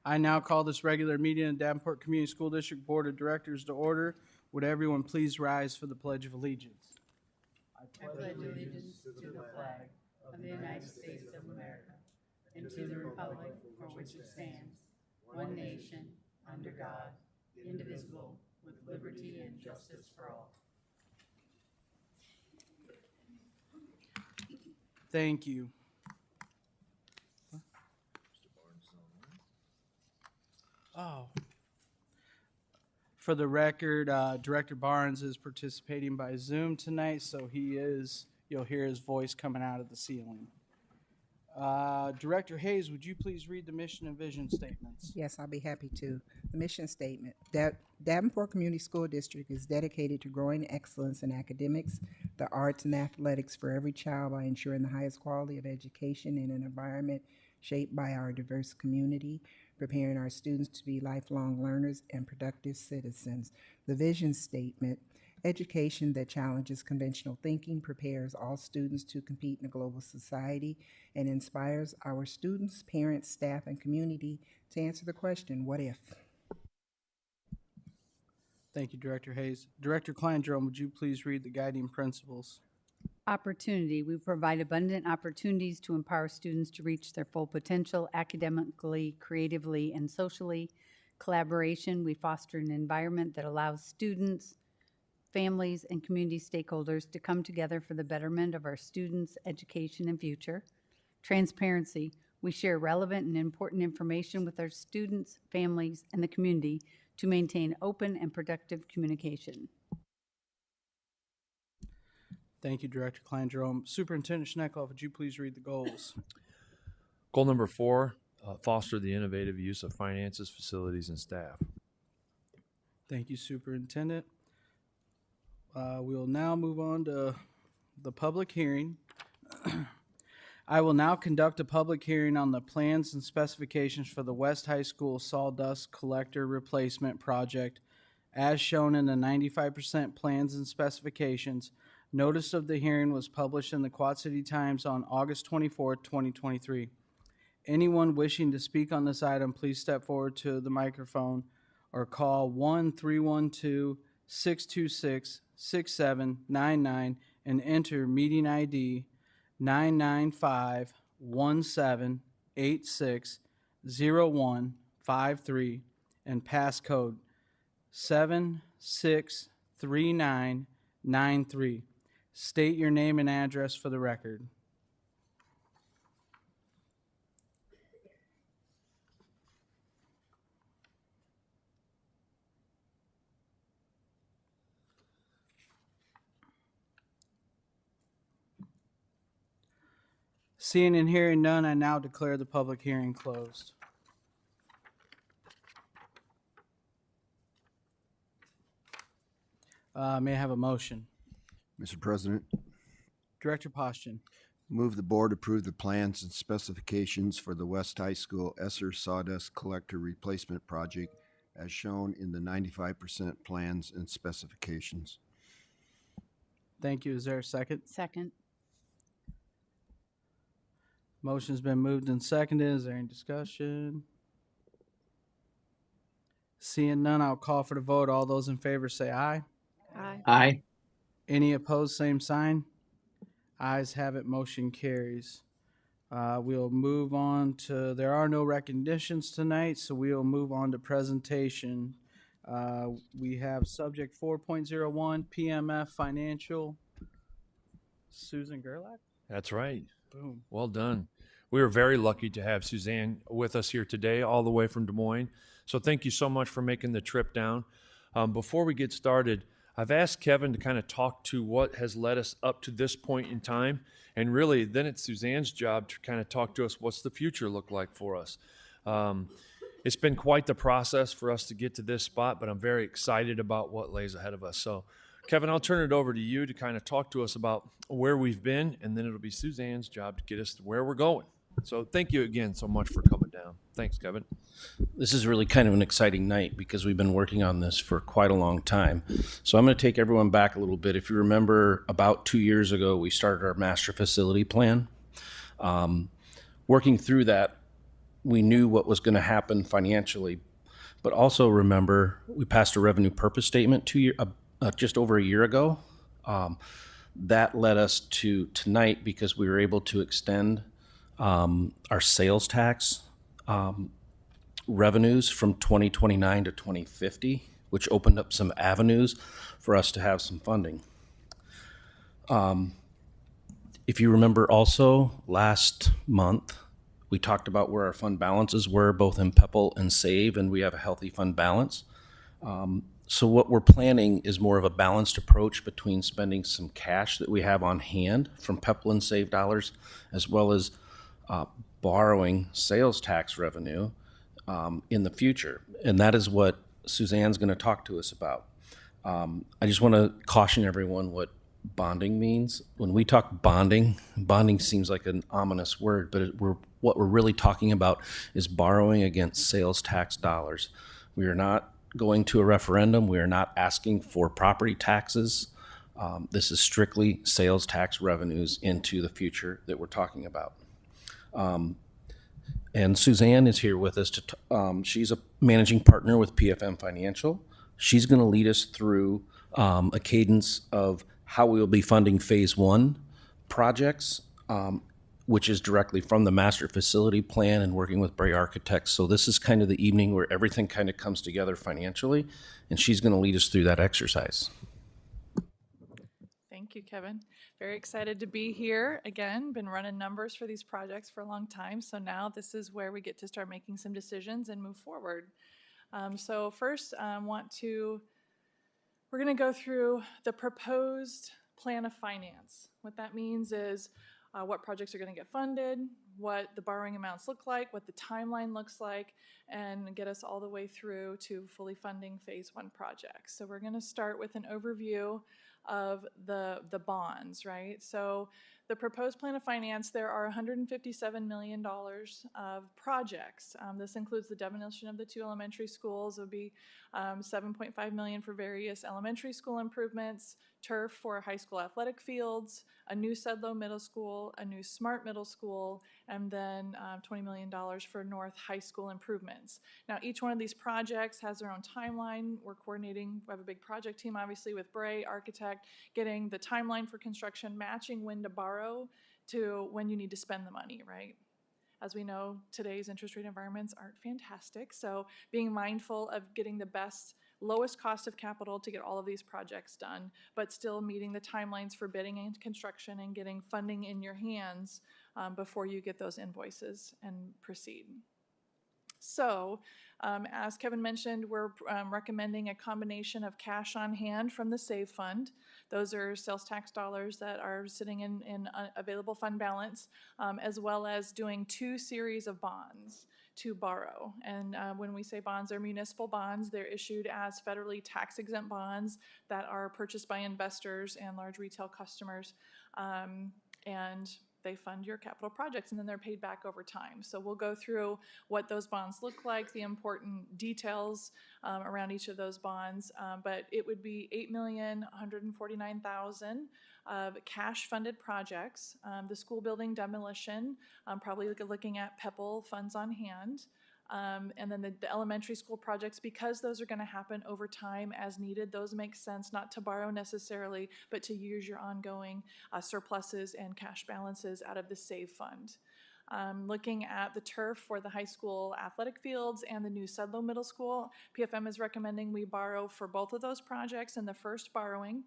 I now call this regular meeting of Davenport Community School District Board of Directors to order. Would everyone please rise for the Pledge of Allegiance? I pledge allegiance to the flag of the United States of America and to the republic for which it stands, one nation, under God, indivisible, with liberty and justice for all. Thank you. Oh. For the record, Director Barnes is participating by Zoom tonight, so you'll hear his voice coming out of the ceiling. Director Hayes, would you please read the mission and vision statements? Yes, I'll be happy to. The mission statement. Davenport Community School District is dedicated to growing excellence in academics, the arts, and athletics for every child by ensuring the highest quality of education in an environment shaped by our diverse community, preparing our students to be lifelong learners and productive citizens. The vision statement. Education that challenges conventional thinking, prepares all students to compete in a global society, and inspires our students, parents, staff, and community to answer the question, what if? Thank you, Director Hayes. Director Klein-Jerome, would you please read the guiding principles? Opportunity. We provide abundant opportunities to empower students to reach their full potential academically, creatively, and socially. Collaboration. We foster an environment that allows students, families, and community stakeholders to come together for the betterment of our students' education and future. Transparency. We share relevant and important information with our students, families, and the community to maintain open and productive communication. Thank you, Director Klein-Jerome. Superintendent Schneckhoff, would you please read the goals? Goal number 4, foster the innovative use of finances, facilities, and staff. Thank you, Superintendent. We'll now move on to the public hearing. I will now conduct a public hearing on the plans and specifications for the West High School sawdust collector replacement project as shown in the 95% plans and specifications. Notice of the hearing was published in the Quad City Times on August 24, 2023. Anyone wishing to speak on this item, please step forward to the microphone or call 1-312-626-6799 and enter meeting ID 99517860153 and passcode 763993. State your name and address for the record. Seeing and hearing none, I now declare the public hearing closed. May I have a motion? Mr. President, Director Poston. move the board approve the plans and specifications for the West High School Esser Sawdust Collector Replacement Project as shown in the 95% plans and specifications. Thank you. Is there a second? Second. Motion's been moved and seconded. Is there any discussion? Seeing none, I'll call for the vote. All those in favor say aye. Aye. Aye. Any opposed, same sign. Ayes have it, motion carries. We'll move on to, there are no recognitions tonight, so we'll move on to presentation. We have subject 4.01, PMF Financial. Susan Gerlach? That's right. Boom. Well done. We are very lucky to have Suzanne with us here today, all the way from Des Moines. So thank you so much for making the trip down. Before we get started, I've asked Kevin to kind of talk to what has led us up to this point in time. And really, then it's Suzanne's job to kind of talk to us, what's the future look like for us? It's been quite the process for us to get to this spot, but I'm very excited about what lays ahead of us. So, Kevin, I'll turn it over to you to kind of talk to us about where we've been, and then it'll be Suzanne's job to get us to where we're going. So thank you again so much for coming down. Thanks, Kevin. This is really kind of an exciting night because we've been working on this for quite a long time. So I'm going to take everyone back a little bit. If you remember, about 2 years ago, we started our master facility plan. Working through that, we knew what was going to happen financially, but also remember we passed a revenue purpose statement just over a year ago. That led us to tonight because we were able to extend our sales tax revenues from 2029 to 2050, which opened up some avenues for us to have some funding. If you remember also, last month, we talked about where our fund balances were, both in PEPL and SAVE, and we have a healthy fund balance. So what we're planning is more of a balanced approach between spending some cash that we have on hand from PEPL and SAVE dollars, as well as borrowing sales tax revenue in the future. And that is what Suzanne's going to talk to us about. I just want to caution everyone what bonding means. When we talk bonding seems like an ominous word, but what we're really talking about is borrowing against sales tax dollars. We are not going to a referendum. We are not asking for property taxes. This is strictly sales tax revenues into the future that we're talking about. And Suzanne is here with us. She's a managing partner with PFM Financial. She's going to lead us through a cadence of how we will be funding phase one projects, which is directly from the master facility plan and working with Bray Architects. So this is kind of the evening where everything kind of comes together financially, and she's going to lead us through that exercise. Thank you, Kevin. Very excited to be here again. Been running numbers for these projects for a long time, so now this is where we get to start making some decisions and move forward. So first, we're going to go through the proposed plan of finance. What that means is what projects are going to get funded, what the borrowing amounts look like, what the timeline looks like, and get us all the way through to fully funding phase one projects. So we're going to start with an overview of the bonds, right? So the proposed plan of finance, there are $157 million of projects. This includes the demolition of the 2 elementary schools. It would be $7.5 million for various elementary school improvements, turf for high school athletic fields, a new Sedlow Middle School, a new Smart Middle School, and then $20 million for North High School improvements. Now, each one of these projects has their own timeline. We're coordinating, we have a big project team, obviously, with Bray Architect, getting the timeline for construction, matching when to borrow to when you need to spend the money, right? As we know, today's interest rate environments aren't fantastic, so being mindful of getting the best, lowest cost of capital to get all of these projects done, but still meeting the timelines for bidding and construction and getting funding in your hands before you get those invoices and proceed. So, as Kevin mentioned, we're recommending a combination of cash on hand from the SAVE fund. Those are sales tax dollars that are sitting in available fund balance, as well as doing 2 series of bonds to borrow. And when we say bonds, they're municipal bonds. They're issued as federally tax-exempt bonds that are purchased by investors and large retail customers. And they fund your capital projects, and then they're paid back over time. So we'll go through what those bonds look like, the important details around each of those bonds, but it would be $8,149,000 of cash-funded projects. The school building demolition, probably looking at PEPL funds on hand. And then the elementary school projects, because those are going to happen over time as needed, those make sense not to borrow necessarily, but to use your ongoing surpluses and cash balances out of the SAVE fund. Looking at the turf for the high school athletic fields and the new Sedlow Middle School, PFM is recommending we borrow for both of those projects in the first borrowing.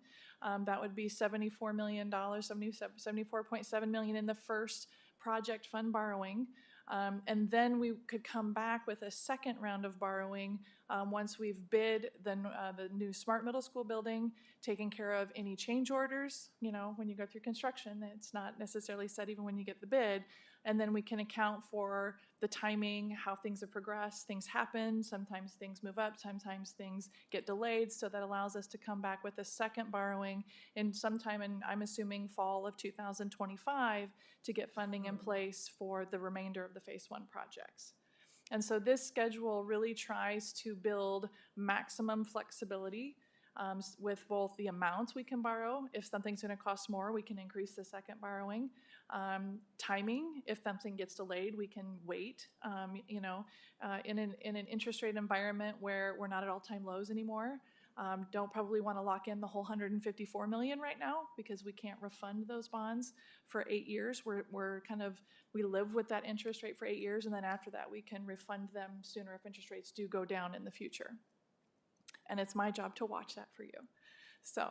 That would be $74 million, $74.7 million in the first project fund borrowing. And then we could come back with a second round of borrowing once we've bid the new Smart Middle School building, taking care of any change orders. You know, when you go through construction, it's not necessarily set even when you get the bid. And then we can account for the timing, how things have progressed. Things happen. Sometimes things move up. Sometimes things get delayed. So that allows us to come back with a second borrowing in sometime in, I'm assuming, fall of 2025 to get funding in place for the remainder of the phase one projects. And so this schedule really tries to build maximum flexibility with both the amounts we can borrow. If something's going to cost more, we can increase the second borrowing. Timing, if something gets delayed, we can wait. In an interest rate environment where we're not at all-time lows anymore, don't probably want to lock in the whole 154 million right now because we can't refund those bonds for 8 years. We live with that interest rate for 8 years, and then after that we can refund them sooner if interest rates do go down in the future. And it's my job to watch that for you. So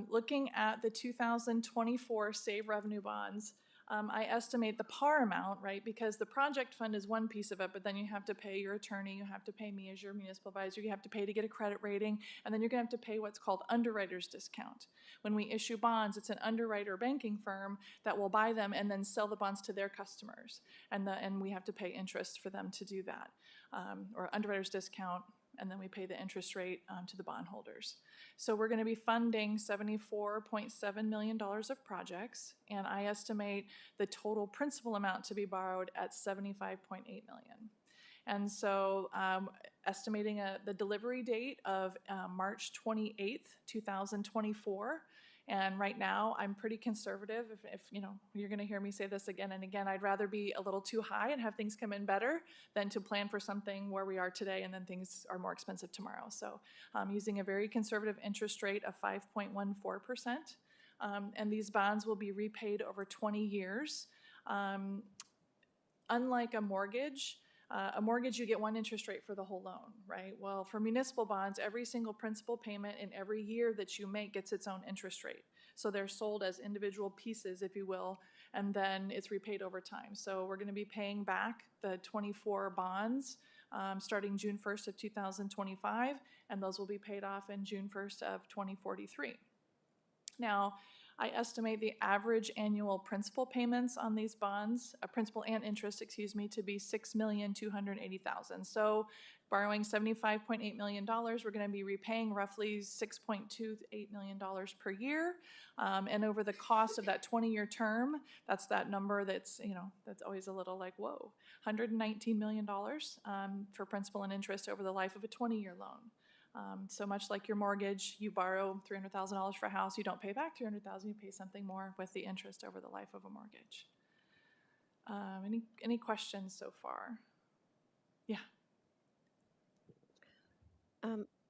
looking at the 2024 SAVE revenue bonds, I estimate the par amount, right? Because the project fund is one piece of it, but then you have to pay your attorney, you have to pay me as your municipal advisor, you have to pay to get a credit rating, and then you're gonna have to pay what's called underwriter's discount. When we issue bonds, it's an underwriter banking firm that will buy them and then sell the bonds to their customers. And we have to pay interest for them to do that, or underwriter's discount, and then we pay the interest rate to the bondholders. So we're going to be funding $74.7 million of projects, and I estimate the total principal amount to be borrowed at $75.8 million. And so estimating the delivery date of March 28th, 2024. And right now, I'm pretty conservative. If you're going to hear me say this again and again, I'd rather be a little too high and have things come in better than to plan for something where we are today and then things are more expensive tomorrow. So I'm using a very conservative interest rate of 5.14%. And these bonds will be repaid over 20 years. Unlike a mortgage, you get one interest rate for the whole loan, right? Well, for municipal bonds, every single principal payment in every year that you make gets its own interest rate. So they're sold as individual pieces, if you will, and then it's repaid over time. So we're going to be paying back the 24 bonds starting June 1st of 2025, and those will be paid off in June 1st of 2043. Now, I estimate the average annual principal payments on these bonds, principal and interest, excuse me, to be $6,280,000. So borrowing $75.8 million, we're going to be repaying roughly $6.28 million per year. And over the cost of that 20-year term, that's that number that's always a little like, whoa, $119 million for principal and interest over the life of a 20-year loan. So much like your mortgage, you borrow $300,000 for a house, you don't pay back $300,000, you pay something more with the interest over the life of a mortgage. Any questions so far? Yeah.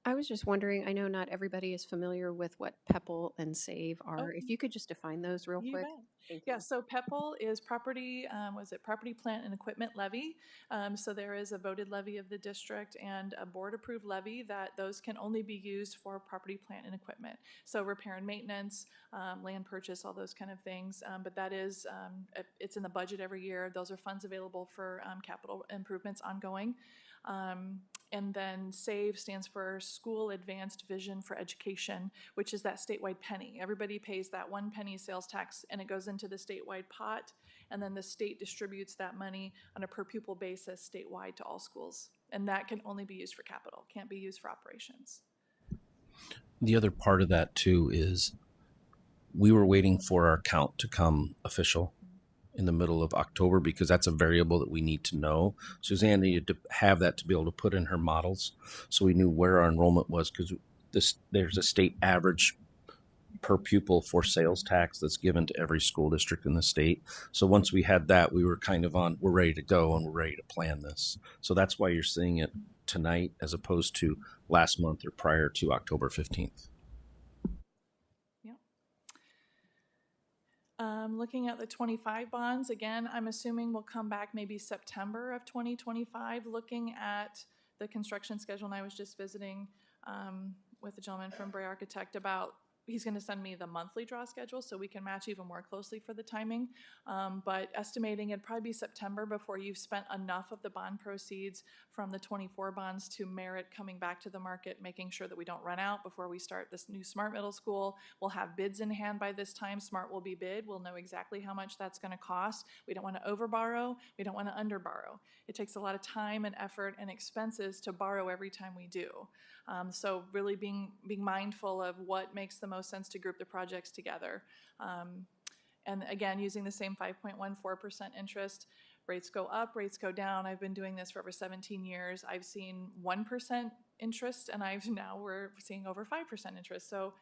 I was just wondering, I know not everybody is familiar with what PEPL and SAVE are. If you could just define those real You quick. bet. Thank Yeah, you. so PEPL is property, property, plant, and equipment levy. So there is a voted levy of the district and a board-approved levy that those can only be used for property, plant, and equipment. So repair and maintenance, land purchase, all those kind of things. But that is, it's in the budget every year. Those are funds available for capital improvements ongoing. And then SAVE stands for School Advanced Vision for Education, which is that statewide penny. Everybody pays that 1 penny sales tax and it goes into the statewide pot. And then the state distributes that money on a per pupil basis statewide to all schools. And that can only be used for capital, can't be used for operations. The other part of that too is we were waiting for our count to come official in the middle of October because that's a variable that we need to know. Suzanne needed to have that to be able to put in her models so we knew where our enrollment was because there's a state average per pupil for sales tax that's given to every school district in the state. So once we had that, we were kind of we're ready to go and we're ready to plan this. So that's why you're seeing it tonight as opposed to last month or prior to October 15th. Looking at the 25 bonds, again, I'm assuming we'll come back maybe September of 2025, looking at the construction schedule. And I was just visiting with a gentleman from Bray Architect about, he's going to send me the monthly draw schedule so we can match even more closely for the timing. But estimating it'd probably be September before you've spent enough of the bond proceeds from the 24 bonds to merit coming back to the market, making sure that we don't run out before we start this new SMART middle school. We'll have bids in hand by this time. SMART will be bid. We'll know exactly how much that's going to cost. We don't want to overborrow. We don't want to underborrow. It takes a lot of time and effort and expenses to borrow every time we do. So really being mindful of what makes the most sense to group the projects together. And again, using the same 5.14% interest. Rates go up, rates go down. I've been doing this for over 17 years. I've seen 1% interest, and now we're seeing over 5% interest. So,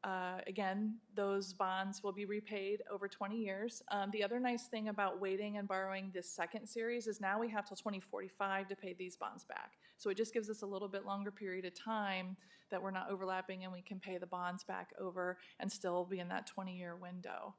again, those bonds will be repaid over 20 years. The other nice thing about waiting and borrowing this second series is now we have till 2045 to pay these bonds back. So it just gives us a little bit longer period of time that we're not overlapping, and we can pay the bonds back over and still be in that 20-year window.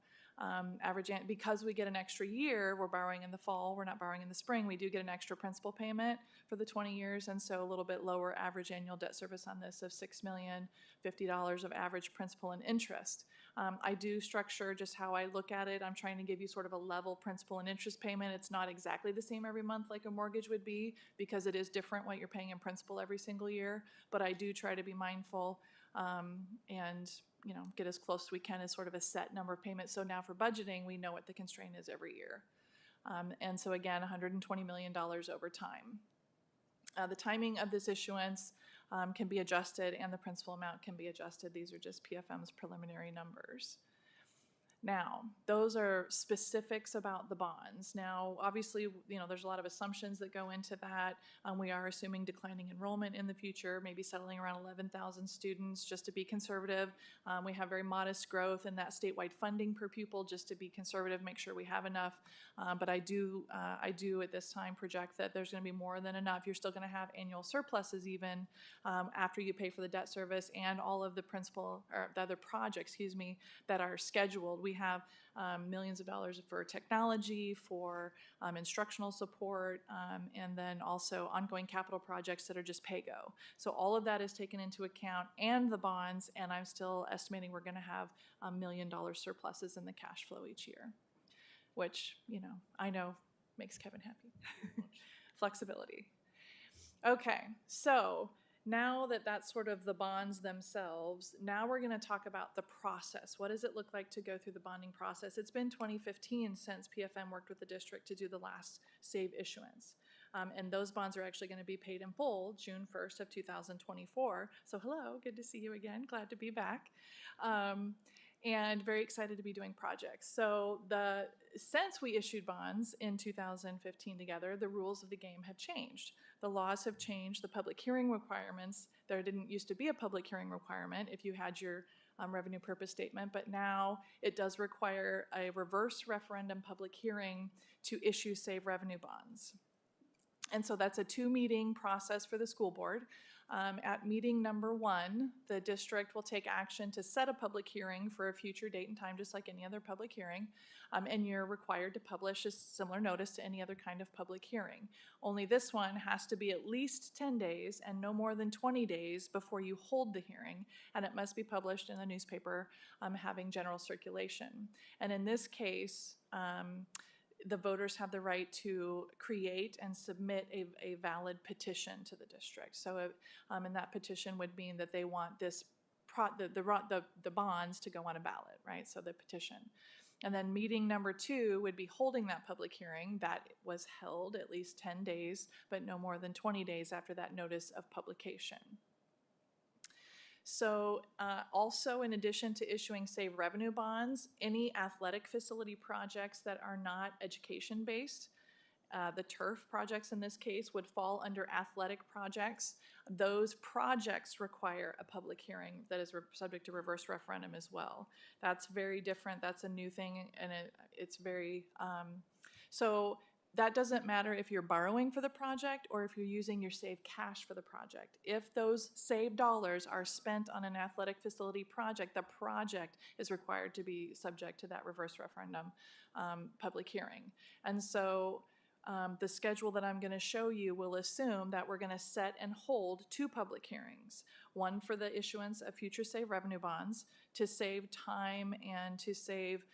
Because we get an extra year, we're borrowing in the fall, we're not borrowing in the spring, we do get an extra principal payment for the 20 years, and so a little bit lower average annual debt service on this of $6,050,000 of average principal and interest. I do structure just how I look at it. I'm trying to give you sort of a level principal and interest payment. It's not exactly the same every month like a mortgage would be, because it is different what you're paying in principal every single year, but I do try to be mindful and get as close as we can as sort of a set number of payments. So now for budgeting, we know what the constraint is every year. And so again, $120 million over time. The timing of this issuance can be adjusted, and the principal amount can be adjusted. These are just PFM's preliminary numbers. Now, those are specifics about the bonds. Now, obviously, there's a lot of assumptions that go into that. We are assuming declining enrollment in the future, maybe settling around 11,000 students, just to be conservative. We have very modest growth in that statewide funding per pupil, just to be conservative, make sure we have enough. But I do at this time project that there's going to be more than enough. You're still going to have annual surpluses even after you pay for the debt service and all of the principal, or the other projects, that are scheduled. We have millions of dollars for technology, for instructional support, and then also ongoing capital projects that are just pay-go. So all of that is taken into account, and the bonds, and I'm still estimating we're going to have $1 million surpluses in the cash flow each year, which, I know makes Kevin happy. Flexibility. Okay, so now that that's sort of the bonds themselves, now we're going to talk about the process. What does it look like to go through the bonding process? It's been 2015 since PFM worked with the district to do the last SAVE issuance. And those bonds are actually going to be paid in full June 1st of 2024. So hello, good to see you again. Glad to be back. And very excited to be doing projects. So since we issued bonds in 2015 together, the rules of the game have changed. The laws have changed, the public hearing requirements. There didn't used to be a public hearing requirement if you had your revenue purpose statement, but now it does require a reverse referendum public hearing to issue SAVE revenue bonds. And so that's a 2-meeting process for the school board. At meeting number 1, the district will take action to set a public hearing for a future date and time, just like any other public hearing. And you're required to publish a similar notice to any other kind of public hearing. Only this one has to be at least 10 days and no more than 20 days before you hold the hearing. And it must be published in a newspaper having general circulation. And in this case, the voters have the right to create and submit a valid petition to the district. So, and that petition would mean that they want the bonds to go on a ballot, right? So the petition. And then meeting number 2 would be holding that public hearing. That was held at least 10 days, but no more than 20 days after that notice of publication. So also, in addition to issuing SAVE revenue bonds, any athletic facility projects that are not education-based, the turf projects in this case would fall under athletic projects. Those projects require a public hearing that is subject to reverse referendum as well. That's very different. That's a new thing, and it's very, so that doesn't matter if you're borrowing for the project or if you're using your SAVE cash for the project. If those SAVE dollars are spent on an athletic facility project, the project is required to be subject to that reverse referendum public hearing. And so the schedule that I'm going to show you will assume that we're going to set and hold 2 public hearings. One for the issuance of future SAVE revenue bonds to save time and to save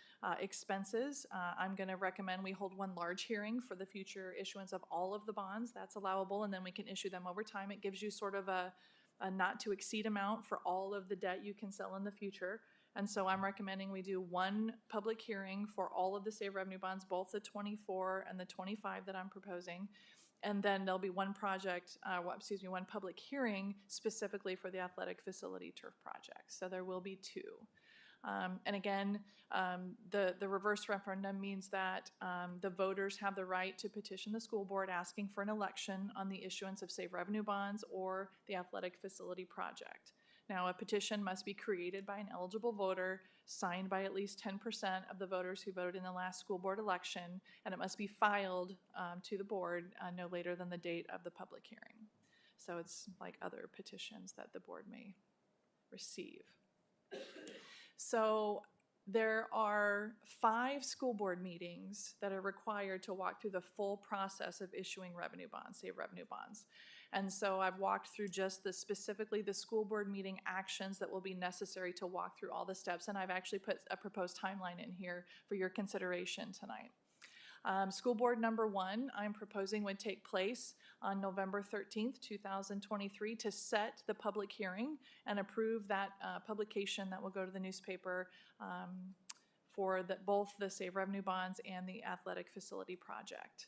expenses. I'm going to recommend we hold one large hearing for the future issuance of all of the bonds. That's allowable, and then we can issue them over time. It gives you sort of a not to exceed amount for all of the debt you can sell in the future. And so I'm recommending we do one public hearing for all of the SAVE revenue bonds, both the 24 and the 25 that I'm proposing. And then there'll be one one public hearing specifically for the athletic facility turf project. So there will be 2. And again, the reverse referendum means that the voters have the right to petition the school board asking for an election on the issuance of SAVE revenue bonds or the athletic facility project. Now, a petition must be created by an eligible voter, signed by at least 10% of the voters who voted in the last school board election, and it must be filed to the board no later than the date of the public hearing. So it's like other petitions that the board may receive. So there are 5 school board meetings that are required to walk through the full process of issuing revenue bonds, save revenue bonds. And so I've walked through just specifically the school board meeting actions that will be necessary to walk through all the steps. And I've actually put a proposed timeline in here for your consideration tonight. School board number 1, I'm proposing would take place on November 13th, 2023 to set the public hearing and approve that publication that will go to the newspaper for both the Save Revenue Bonds and the athletic facility project.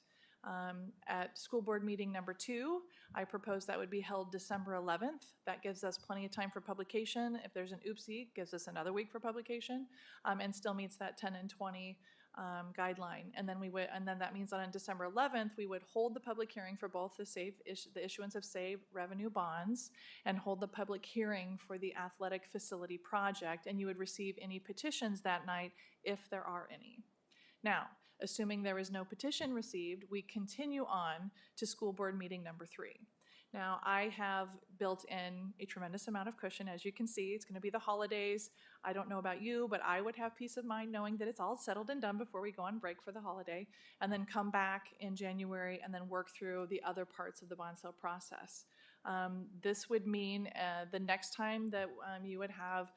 At school board meeting number 2, I propose that would be held December 11th. That gives us plenty of time for publication. If there's an oopsie, it gives us another week for publication, and still meets that 10 and 20 guideline. And then that means that on December 11th, we would hold the public hearing for both the issuance of Save Revenue Bonds and hold the public hearing for the athletic facility project. And you would receive any petitions that night if there are any. Now, assuming there is no petition received, we continue on to school board meeting number 3. Now, I have built in a tremendous amount of cushion. As you can see, it's going to be the holidays. I don't know about you, but I would have peace of mind knowing that it's all settled and done before we go on break for the holiday, and then come back in January and then work through the other parts of the bond sale process. This would mean the next time that you would have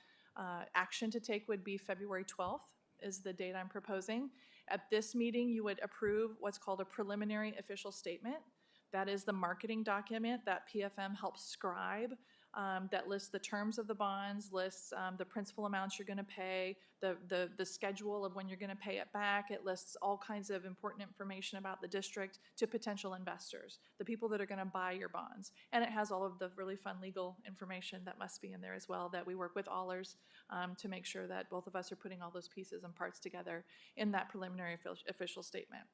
action to take would be February 12th is the date I'm proposing. At this meeting, you would approve what's called a preliminary official statement. That is the marketing document that PFM helps scribe that lists the terms of the bonds, lists the principal amounts you're going to pay, the schedule of when you're going to pay it back. It lists all kinds of important information about the district to potential investors, the people that are going to buy your bonds. And it has all of the really fun legal information that must be in there as well, that we work with Allers to make sure that both of us are putting all those pieces and parts together in that preliminary official statement.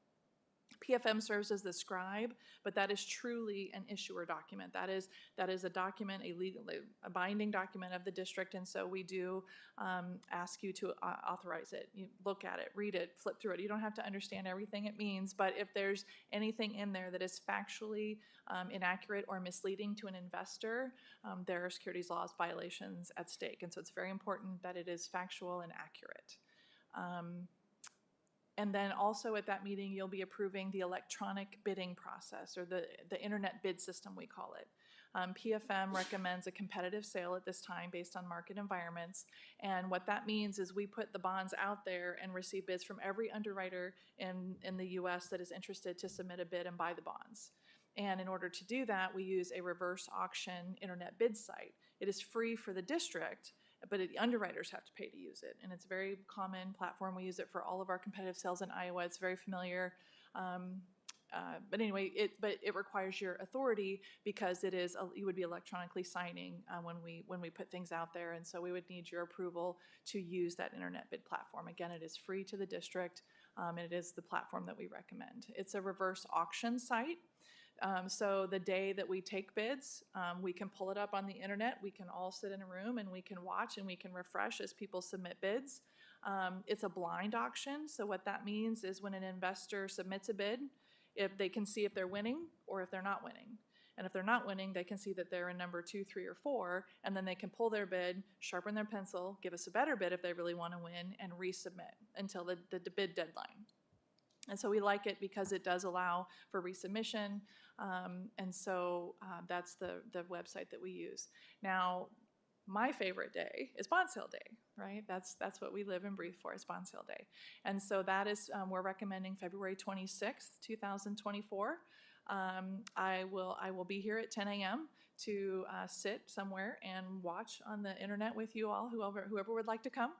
PFM serves as the scribe, but that is truly an issuer document. That is a document, a binding document of the district, and so we do ask you to authorize it. You look at it, read it, flip through it. You don't have to understand everything it means, but if there's anything in there that is factually inaccurate or misleading to an investor, there are securities laws violations at stake, and so it's very important that it is factual and accurate. And then also at that meeting, you'll be approving the electronic bidding process, or the internet bid system, we call it. PFM recommends a competitive sale at this time based on market environments. And what that means is we put the bonds out there and receive bids from every underwriter in the US that is interested to submit a bid and buy the bonds. And in order to do that, we use a reverse auction internet bid site. It is free for the district, but the underwriters have to pay to use it. And it's a very common platform. We use it for all of our competitive sales in Iowa. It's very familiar. But anyway, it requires your authority because you would be electronically signing when we put things out there. And so we would need your approval to use that internet bid platform. Again, it is free to the district, and it is the platform that we recommend. It's a reverse auction site. So the day that we take bids, we can pull it up on the internet. We can all sit in a room and we can watch and we can refresh as people submit bids. It's a blind auction. So what that means is when an investor submits a bid, if they can see if they're winning or if they're not winning. And if they're not winning, they can see that they're in number 2, 3, or 4, and then they can pull their bid, sharpen their pencil, give us a better bid if they really want to win, and resubmit until the bid deadline. And so we like it because it does allow for resubmission, and so that's the website that we use. Now, my favorite day is bond sale day, right? That's what we live and breathe for, is bond sale day. And so that is, we're recommending February 26th, 2024. I will be here at 10 a.m. to sit somewhere and watch on the internet with you all, whoever would like to come.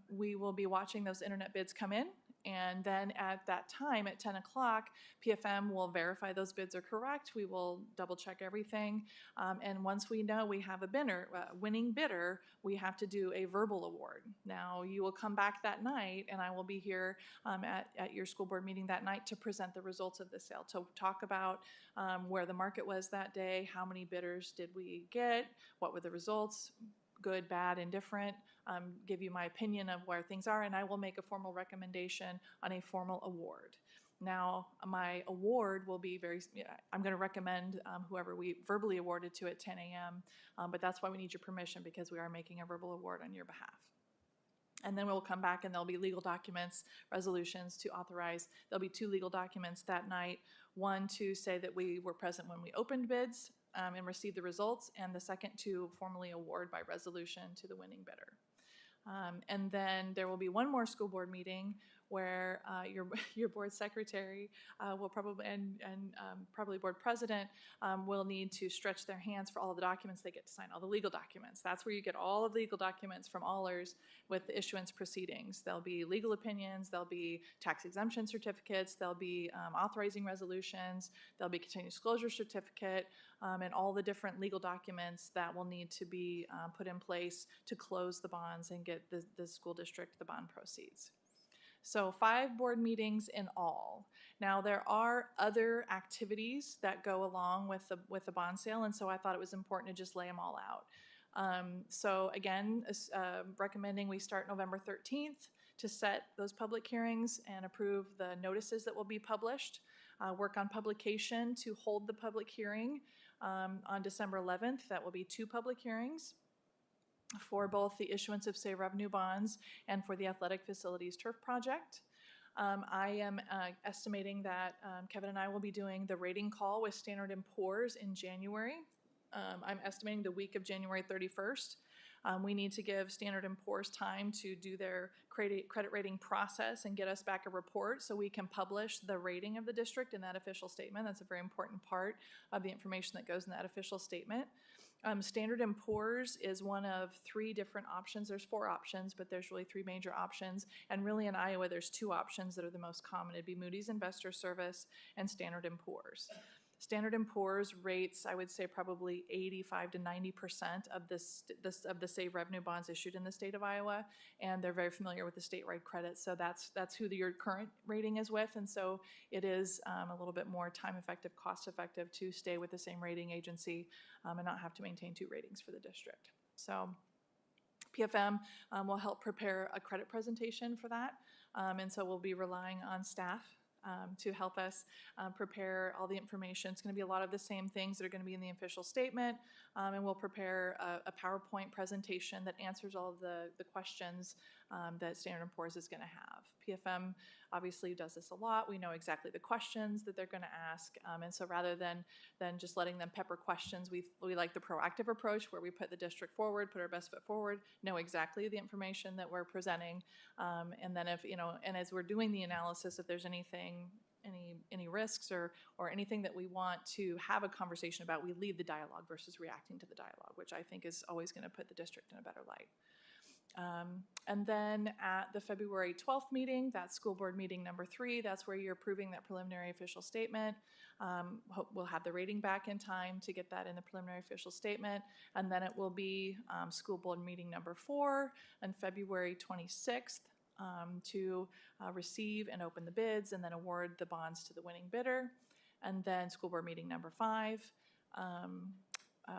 We will be watching those internet bids come in, And then at that time, at 10 o'clock, PFM will verify those bids are correct. We will double check everything. And once we know we have a winning bidder, we have to do a verbal award. Now, you will come back that night, and I will be here at your school board meeting that night to present the results of the sale, to talk about where the market was that day, how many bidders did we get, what were the results, good, bad, indifferent, give you my opinion of where things are, and I will make a formal recommendation on a formal award. Now, my award will be I'm going to recommend whoever we verbally awarded to at 10 a.m., but that's why we need your permission, because we are making a verbal award on your behalf. And then we'll come back and there'll be legal documents, resolutions to authorize. There'll be 2 legal documents that night. One to say that we were present when we opened bids and received the results, and the second to formally award by resolution to the winning bidder. And then there will be one more school board meeting where your board secretary will probably and probably board president will need to stretch their hands for all of the documents they get to sign, all the legal documents. That's where you get all of the legal documents from allers with the issuance proceedings. There'll be legal opinions, there'll be tax exemption certificates, there'll be authorizing resolutions, there'll be continuous disclosure certificate, and all the different legal documents that will need to be put in place to close the bonds and get the school district the bond proceeds. So 5 board meetings in all. Now, there are other activities that go along with the bond sale, and so I thought it was important to just lay them all out. So again, recommending we start November 13th to set those public hearings and approve the notices that will be published. Work on publication to hold the public hearing on December 11th. That will be 2 public hearings for both the issuance of save revenue bonds and for the athletic facilities turf project. I am estimating that Kevin and I will be doing the rating call with Standard & Poor's in January. I'm estimating the week of January 31st. We need to give Standard & Poor's time to do their credit rating process and get us back a report so we can publish the rating of the district in that official statement. That's a very important part of the information that goes in that official statement. Standard & Poor's is one of 3 different options. There's 4 options, but there's really 3 major options. And really in Iowa, there's 2 options that are the most common. It'd be Moody's Investor Service and Standard & Poor's. Standard & Poor's rates, I would say, probably 85 to 90% of of the save revenue bonds issued in the state of Iowa, and they're very familiar with the statewide credit. So that's who your current rating is with, and so it is a little bit more time-effective, cost-effective to stay with the same rating agency and not have to maintain 2 ratings for the district. So PFM will help prepare a credit presentation for that, and so we'll be relying on staff to help us prepare all the information. It's going to be a lot of the same things that are going to be in the official statement, and we'll prepare a PowerPoint presentation that answers all of the questions that Standard & Poor's is going to have. PFM obviously does this a lot. We know exactly the questions that they're going to ask, and so rather than just letting them pepper questions, we like the proactive approach where we put the district forward, put our best foot forward, know exactly the information that we're presenting, and then and as we're doing the analysis, if there's anything, any risks or anything that we want to have a conversation about, we lead the dialogue versus reacting to the dialogue, which I think is always going to put the district in a better light. And then at the February 12th meeting, that's school board meeting number 3, that's where you're approving that preliminary official statement. We'll have the rating back in time to get that in the preliminary official statement. And then it will be school board meeting number 4 on February 26th to receive and open the bids and then award the bonds to the winning bidder. And then school board meeting number 5,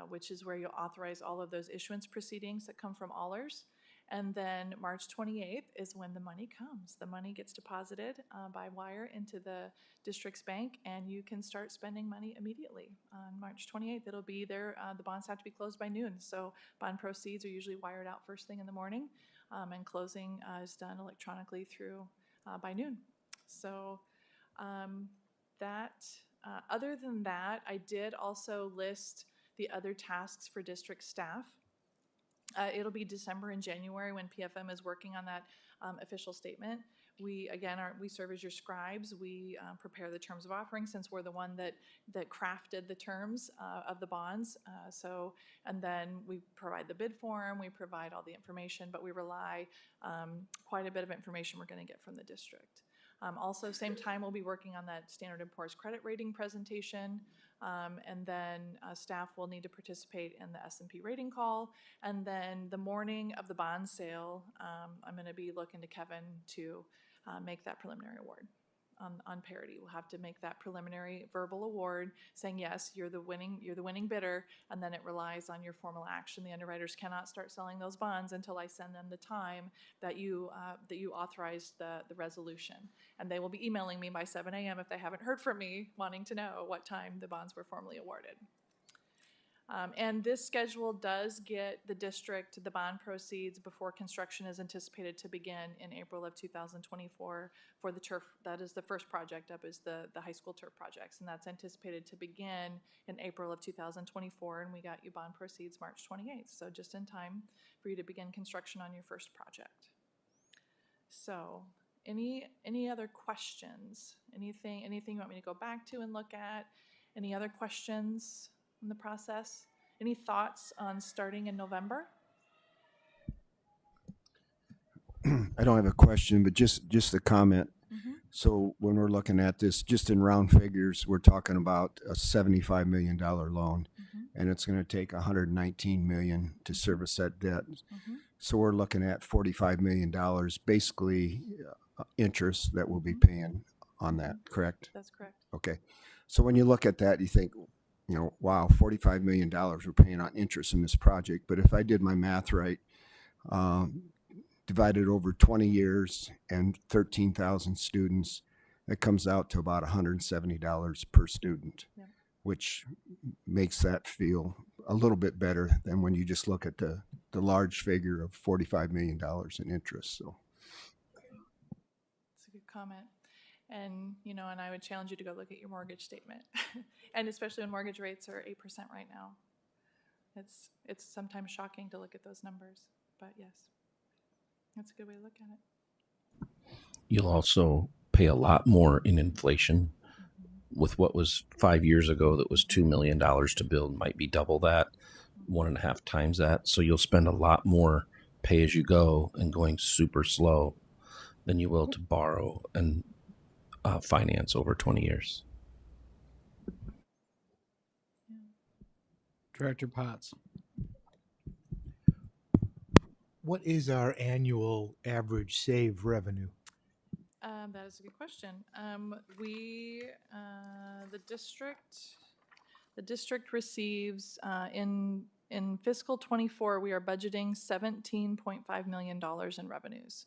which is where you'll authorize all of those issuance proceedings that come from allers. And then March 28th is when the money comes. The money gets deposited by wire into the district's bank, and you can start spending money immediately. On March 28th, it'll be there. The bonds have to be closed by noon, so bond proceeds are usually wired out first thing in the morning, and closing is done electronically through by noon. So other than that, I did also list the other tasks for district staff. It'll be December and January when PFM is working on that official statement. We serve as your scribes. We prepare the terms of offering since we're the one that crafted the terms of the bonds. And then we provide the bid form, we provide all the information, but we rely quite a bit of information we're going to get from the district. Also, same time, we'll be working on that Standard & Poor's credit rating presentation. And then staff will need to participate in the S&P rating call. And then the morning of the bond sale, I'm going to be looking to Kevin to make that preliminary award on parity. We'll have to make that preliminary verbal award saying, yes, you're the winning bidder, and then it relies on your formal action. The underwriters cannot start selling those bonds until I send them the time that you authorized the resolution. And they will be emailing me by 7 a.m. if they haven't heard from me, wanting to know what time the bonds were formally awarded. And this schedule does get the district the bond proceeds before construction is anticipated to begin in April of 2024 for the turf. That is the first project up, is the high school turf projects, and that's anticipated to begin in April of 2024, and we got you bond proceeds March 28th, so just in time for you to begin construction on your first project. So any other questions? Anything you want me to go back to and look at? Any other questions in the process? Any thoughts on starting in November? I don't have a question, but just a comment. So when we're looking at this, just in round figures, we're talking about a $75 million loan, and it's going to take $119 million to service that debt. So we're looking at $45 million, basically interest that we'll be paying on that, correct? That's correct. Okay. So when you look at that, you think, wow, $45 million we're paying on interest in this project. But if I did my math right, divided over 20 years and 13,000 students, that comes out to about $170 per student, which makes that feel a little bit better than when you just look at the large figure of $45 million in interest. So It's a good comment. And, and I would challenge you to go look at your mortgage statement. And especially when mortgage rates are 8% right now. It's sometimes shocking to look at those numbers, but yes, that's a good way to look at it. You'll also pay a lot more in inflation with what was 5 years ago that was $2 million to build, might be double that, 1.5 times that. So you'll spend a lot more pay as you go and going super slow than you will to borrow and finance over 20 years. Director Potts. What is our annual average save revenue? That is a good question. The district receives in fiscal 24, we are budgeting $17.5 million in revenues.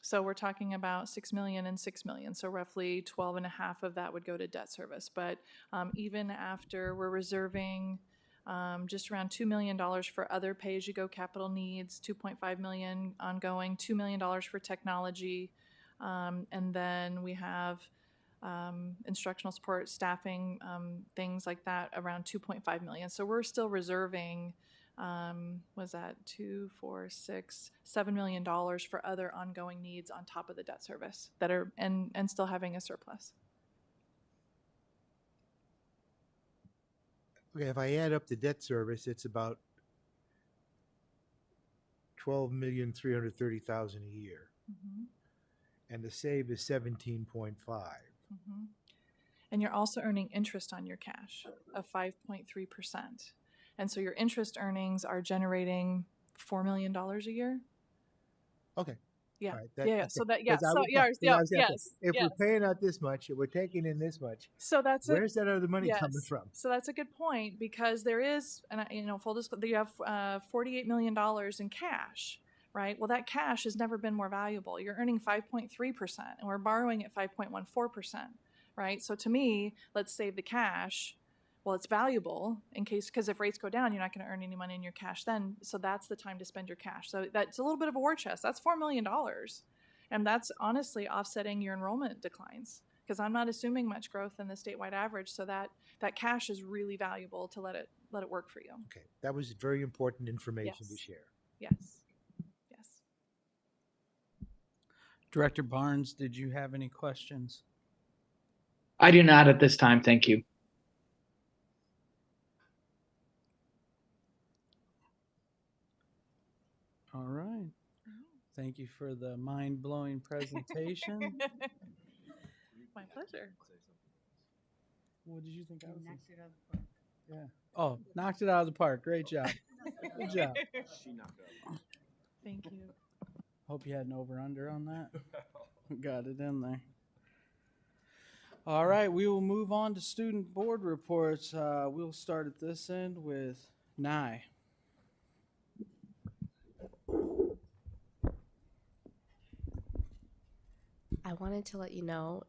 So we're talking about $6 million and $6 million. So roughly 12.5 of that would go to debt service. But even after we're reserving just around $2 million for other pay-as-you-go capital needs, $2.5 million ongoing, $2 million for technology, and then we have instructional support, staffing, things like that, around $2.5 million. So we're still reserving, was that $2, $4, $6, $7 million for other ongoing needs on top of the debt service that are and still having a surplus. Okay, if I add up the debt service, it's about $12,330,000 a year, and the save is 17.5. And you're also earning interest on your cash of 5.3%. And so your interest earnings are generating $4 million a year. Okay. Yeah. All right, Yeah. So that, yeah. 'cause I So was- yeah. 'cause I Yeah. was asking, Yes. If yes. we're paying out this much, if we're taking in this much, So that's it. where's that other money coming from? So that's a good point, because there is, and full disclosure, you have $48 million in cash, right? Well, that cash has never been more valuable. You're earning 5.3%, and we're borrowing at 5.14%, right? So to me, let's save the cash. Well, it's valuable because if rates go down, you're not going to earn any money in your cash then. So that's the time to spend your cash. So that's a little bit of a war chest. That's $4 million. And that's honestly offsetting your enrollment declines, because I'm not assuming much growth in the statewide average. So that cash is really valuable to let it work for you. Okay, that was very important information to Yes. share. Yes. Yes. Director Barnes, did you have any questions? I do not at this time. Thank you. All right. Thank you for the mind-blowing presentation. My pleasure. What did you think I was gonna say? Yeah. Oh, knocked it out of the park. Great job. Good job. Thank you. Hope you had an over-under on that. Got it in there. All right, we will move on to student board reports. We'll start at this end with Nye. I wanted to let you know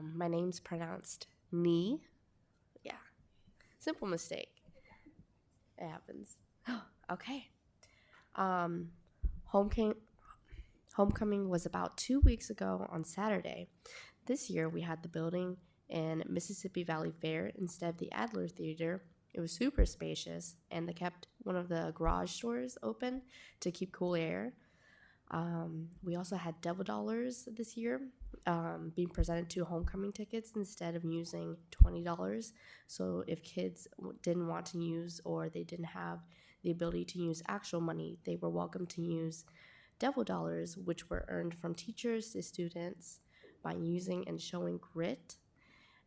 my name's pronounced Nee. Yeah. Simple mistake. It happens. Okay. Um, homecoming was about 2 weeks ago on Saturday. This year we had the building in Mississippi Valley Fair instead of the Adler Theater. It was super spacious, and they kept one of the garage doors open to keep cool air. We also had Devil Dollars this year, being presented to homecoming tickets instead of using $20. So if kids didn't want to use, or they didn't have the ability to use actual money, they were welcome to use Devil Dollars, which were earned from teachers to students by using and showing grit.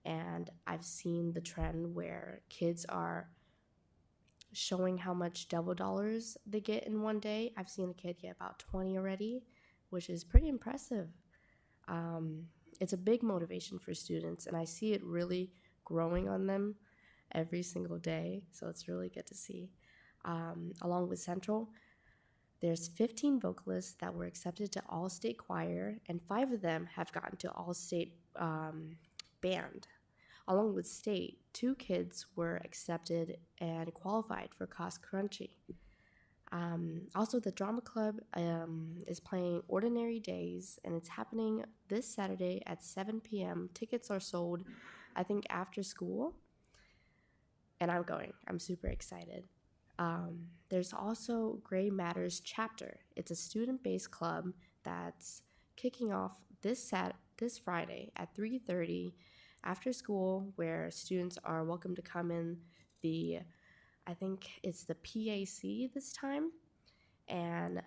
And I've seen the trend where kids are showing how much Devil Dollars they get in one day. I've seen a kid get about 20 already, which is pretty impressive. It's a big motivation for students, and I see it really growing on them every single day, so it's really good to see. Along with Central, there's 15 vocalists that were accepted to All-State Choir, and 5 of them have gotten to All-State Band. Along with State, 2 kids were accepted and qualified for Cross Country. Also, the Drama Club is playing Ordinary Days, and it's happening this Saturday at 7 p.m. Tickets are sold, I think, after school, and I'm going. I'm super excited. There's also Gray Matters Chapter. It's a student-based club that's kicking off this Friday at 3:30 after school, where students are welcome to come in I think it's the PAC this time, and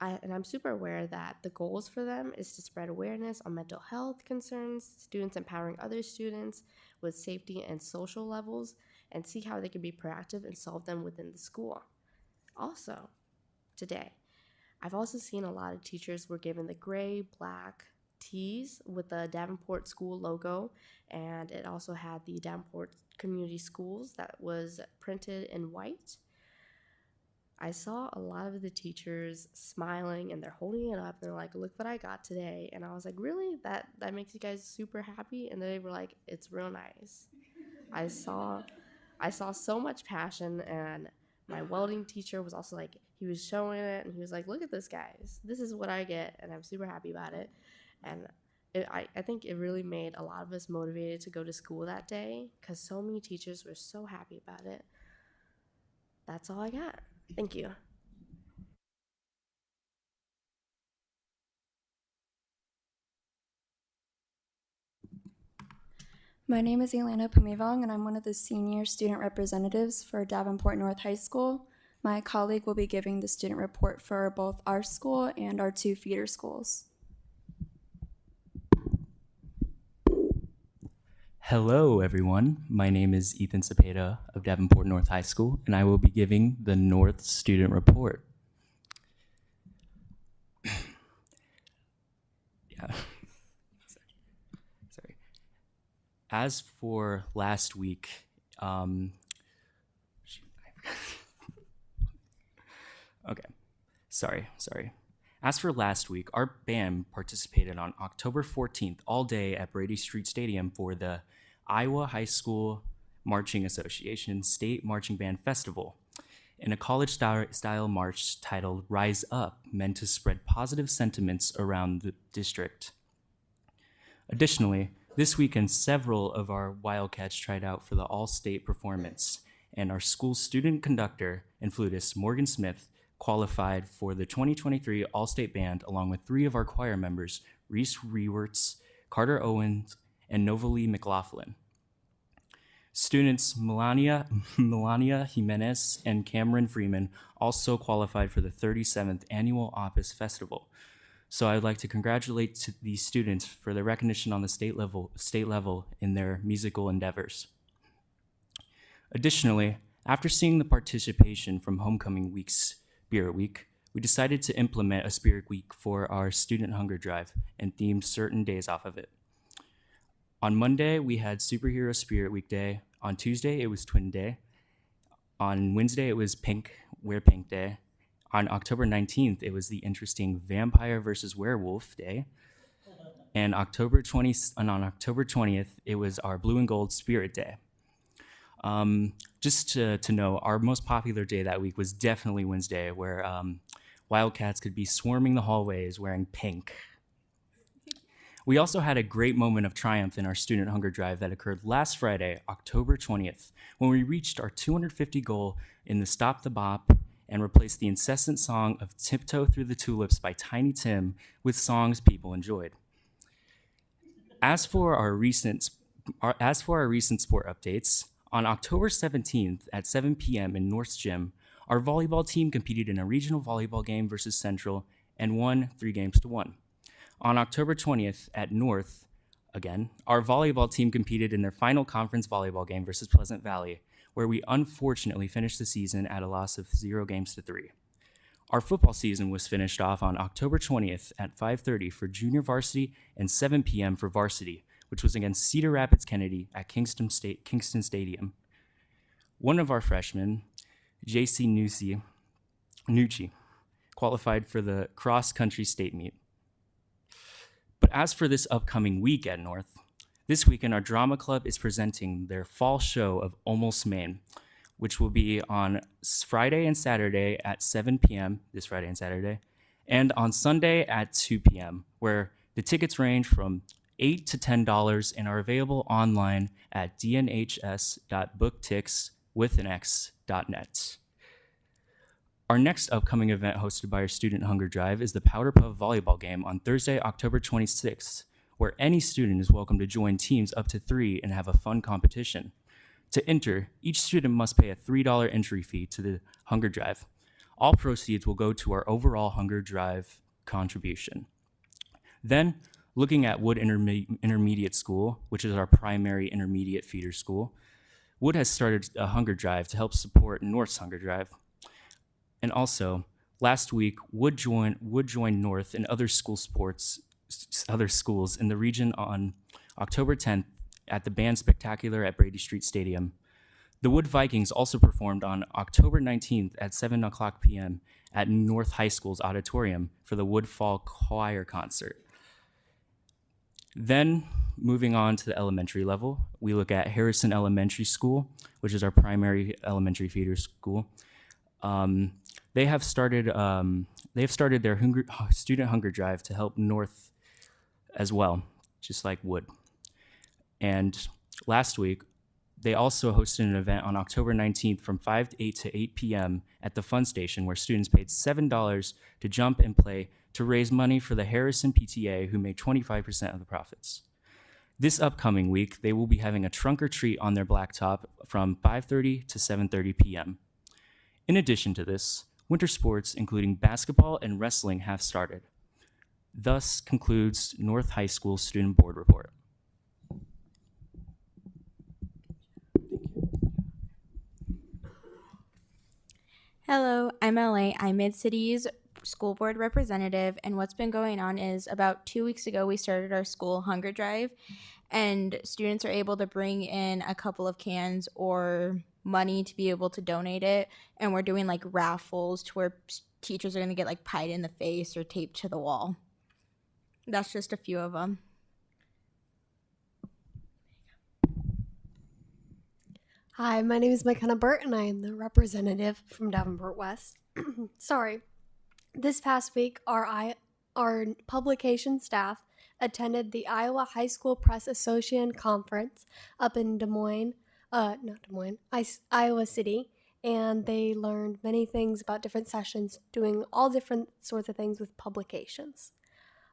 I'm super aware that the goals for them is to spread awareness on mental health concerns, students empowering other students with safety and social levels, and see how they can be proactive and solve them within the school. Also, today, I've also seen a lot of teachers were given the gray, black tees with the Davenport school logo, and it also had the Davenport Community Schools that was printed in white. I saw a lot of the teachers smiling, and they're holding it up. They're like, "Look what I got today." And I was like, "Really? That makes you guys super happy?" And they were like, "It's real nice." I saw so much passion, and my welding teacher was also like, he was showing it, and he was like, "Look at this, guys. This is what I get," and I'm super happy about it. And I think it really made a lot of us motivated to go to school that day, because so many teachers were so happy about it. That's all I got. Thank you. My name is Elena Pumivong, and I'm one of the senior student representatives for Davenport North High School. My colleague will be giving the student report for both our school and our 2 feeder schools. Hello, everyone. My name is Ethan Cepeda of Davenport North High School, and I will be giving the North Student Report. Yeah. Sorry. As for last week, okay. Sorry. As for last week, our band participated on October 14th all day at Brady Street Stadium for the Iowa High School Marching Association State Marching Band Festival in a college-style march titled Rise Up, meant to spread positive sentiments around the district. Additionally, this weekend, several of our Wildcats tried out for the all-state performance, and our school's student conductor and flutist, Morgan Smith, qualified for the 2023 All-State Band along with 3 of our choir members, Reese Rewerts, Carter Owens, and Novalee McLaughlin. Students Melania Jimenez and Cameron Freeman also qualified for the 37th Annual Opus Festival. So I would like to congratulate these students for their recognition on the state level in their musical endeavors. Additionally, after seeing the participation from Homecoming Week's Spirit Week, we decided to implement a Spirit Week for our student hunger drive and themed certain days off of it. On Monday, we had Superhero Spirit Week Day. On Tuesday, it was Twin Day. On Wednesday, it was Wear Pink Day. On October 19th, it was the interesting Vampire versus Werewolf Day. And on October 20th, it was our Blue and Gold Spirit Day. Just to know, our most popular day that week was definitely Wednesday, where Wildcats could be swarming the hallways wearing pink. We also had a great moment of triumph in our student hunger drive that occurred last Friday, October 20th, when we reached our 250 goal in the Stop the Bop and replaced the incessant song of Tiptoe Through the Tulips by Tiny Tim with songs people enjoyed. As for our recent sport updates, on October 17th at 7 p.m. in North's Gym, our volleyball team competed in a regional volleyball game versus Central and won 3-1. On October 20th at North, again, our volleyball team competed in their final conference volleyball game versus Pleasant Valley, where we unfortunately finished the season at a loss of 0-3. Our football season was finished off on October 20th at 5:30 for junior varsity and 7 p.m. for varsity, which was against Cedar Rapids Kennedy at Kingston Stadium. One of our freshmen, J.C. Nucci, qualified for the cross-country state meet. But as for this upcoming week at North, this weekend our drama club is presenting their fall show of Almost Maine, which will be on Friday and Saturday at 7 p.m., this Friday and Saturday, and on Sunday at 2 p.m., where the tickets range from $8 to $10 and are available online at dnhs.booktix.net. Our next upcoming event hosted by our Student Hunger Drive is the Powder Puff Volleyball Game on Thursday, October 26th, where any student is welcome to join teams up to 3 and have a fun competition. To enter, each student must pay a $3 entry fee to the Hunger Drive. All proceeds will go to our overall Hunger Drive contribution. Then, looking at Wood Intermediate School, which is our primary intermediate feeder school, Wood has started a Hunger Drive to help support North's Hunger Drive. And also, last week, Wood joined North and other schools in the region on October 10th at the Band Spectacular at Brady Street Stadium. The Wood Vikings also performed on October 19th at 7 o'clock p.m. at North High School's auditorium for the Wood Fall Choir Concert. Then, moving on to the elementary level, we look at Harrison Elementary School, which is our primary elementary feeder school. They have started their student hunger drive to help North as well, just like Wood. And last week, they also hosted an event on October 19th from 5 to 8 p.m. at the Fun Station, where students paid $7 to jump and play to raise money for the Harrison PTA, who made 25% of the profits. This upcoming week, they will be having a trunk or treat on their blacktop from 5:30 to 7:30 p.m. In addition to this, winter sports, including basketball and wrestling, have started. Thus concludes North High School Student Board Report. Hello, I'm LA. I'm Mid-City's school board representative, and what's been going on is about 2 weeks ago we started our school hunger drive, and students are able to bring in a couple of cans or money to be able to donate it, and we're doing like raffles to where teachers are going to get like pied in the face or taped to the wall. That's just a few of them. Hi, my name is McKenna Burt, and I am the representative from Davenport West. Sorry. This past week, our publication staff attended the Iowa High School Press Association Conference up in Iowa City, and they learned many things about different sessions, doing all different sorts of things with publications.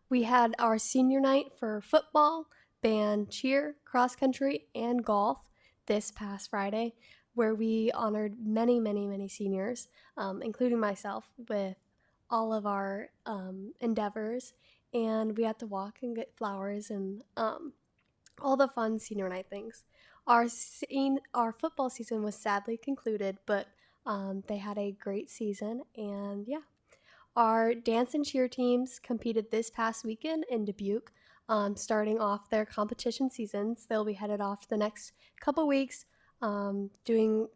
We had our senior night for football, band, cheer, cross country, and golf. this past Friday, where we honored many, many, many seniors, including myself, with all of our endeavors. And we had to walk and get flowers and all the fun senior night things. Our football season was sadly concluded, but they had a great season, and yeah. Our dance and cheer teams competed this past weekend in Dubuque, starting off their competition seasons. They'll be headed off the next couple weeks, doing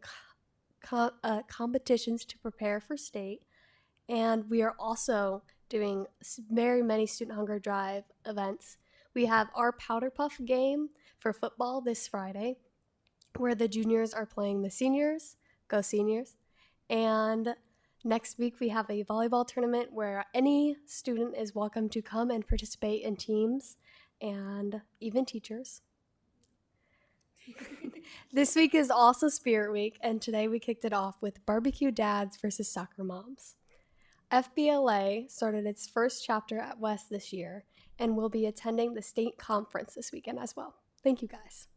competitions to prepare for state. And we are also doing very many Student Hunger Drive events. We have our Powder Puff game for football this Friday, where the juniors are playing the seniors. Go Seniors. And next week we have a volleyball tournament where any student is welcome to come and participate in teams, and even teachers. This week is also Spirit Week, and today we kicked it off with Barbecue Dads versus Soccer Moms. FBLA started its first chapter at West this year and will be attending the state conference this weekend as well. Thank you, guys.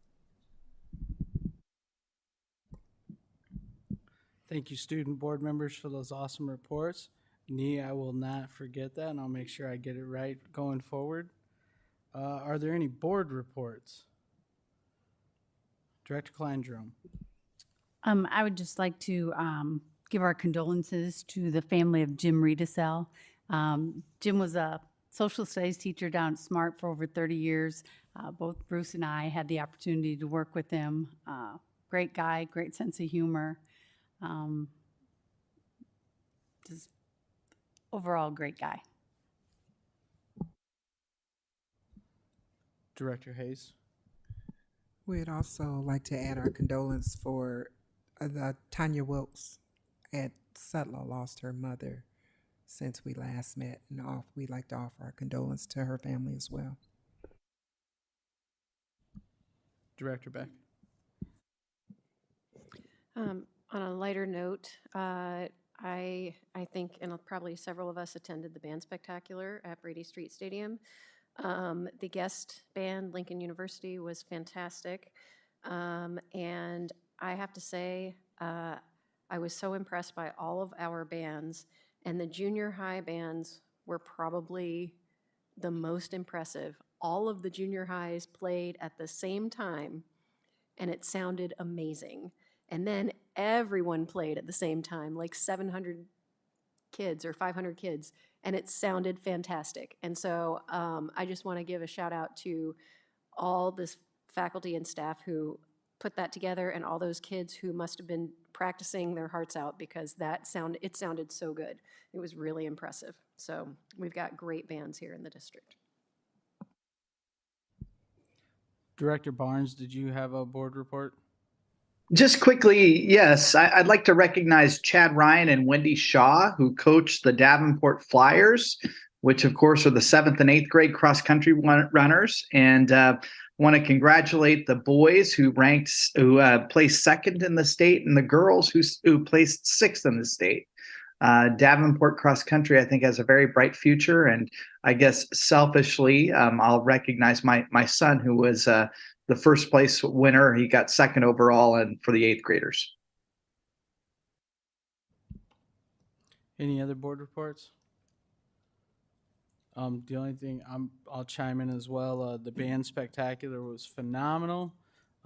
Thank you, student board members, for those awesome reports. Nee, I will not forget that, and I'll make sure I get it right going forward. Are there any board reports? Director Kleindrum. I would just like to give our condolences to the family of Jim Riedesel. Jim was a social studies teacher down at Smart for over 30 years. Both Bruce and I had the opportunity to work with him. Great guy, great sense of humor. Just overall great guy. Director Hayes. We'd also like to add our condolence for Tanya Wilkes at Sutler lost her mother since we last met, and we'd like to offer our condolence to her family as well. Director Beck. On a lighter note, I think, and probably several of us attended the band spectacular at Brady Street Stadium. The guest band, Lincoln University, was fantastic. And I have to say, I was so impressed by all of our bands, and the junior high bands were probably the most impressive. All of the junior highs played at the same time, and it sounded amazing. And then everyone played at the same time, like 700 kids or 500 kids, and it sounded fantastic. And so I just want to give a shout out to all this faculty and staff who put that together, and all those kids who must have been practicing their hearts out, because it sounded so good. It was really impressive. So we've got great bands here in the district. Director Barnes, did you have a board report? Just quickly, yes, I'd like to recognize Chad Ryan and Wendy Shaw, who coached the Davenport Flyers, which of course are the 7th and 8th grade cross-country runners. And want to congratulate the boys who placed second in the state, and the girls who placed 6th in the state. Davenport cross country, I think, has a very bright future. And I guess selfishly, I'll recognize my son, who was the first place winner. He got second overall for the 8th graders. Any other board reports? The only thing I'll chime in as well. The band spectacular was phenomenal.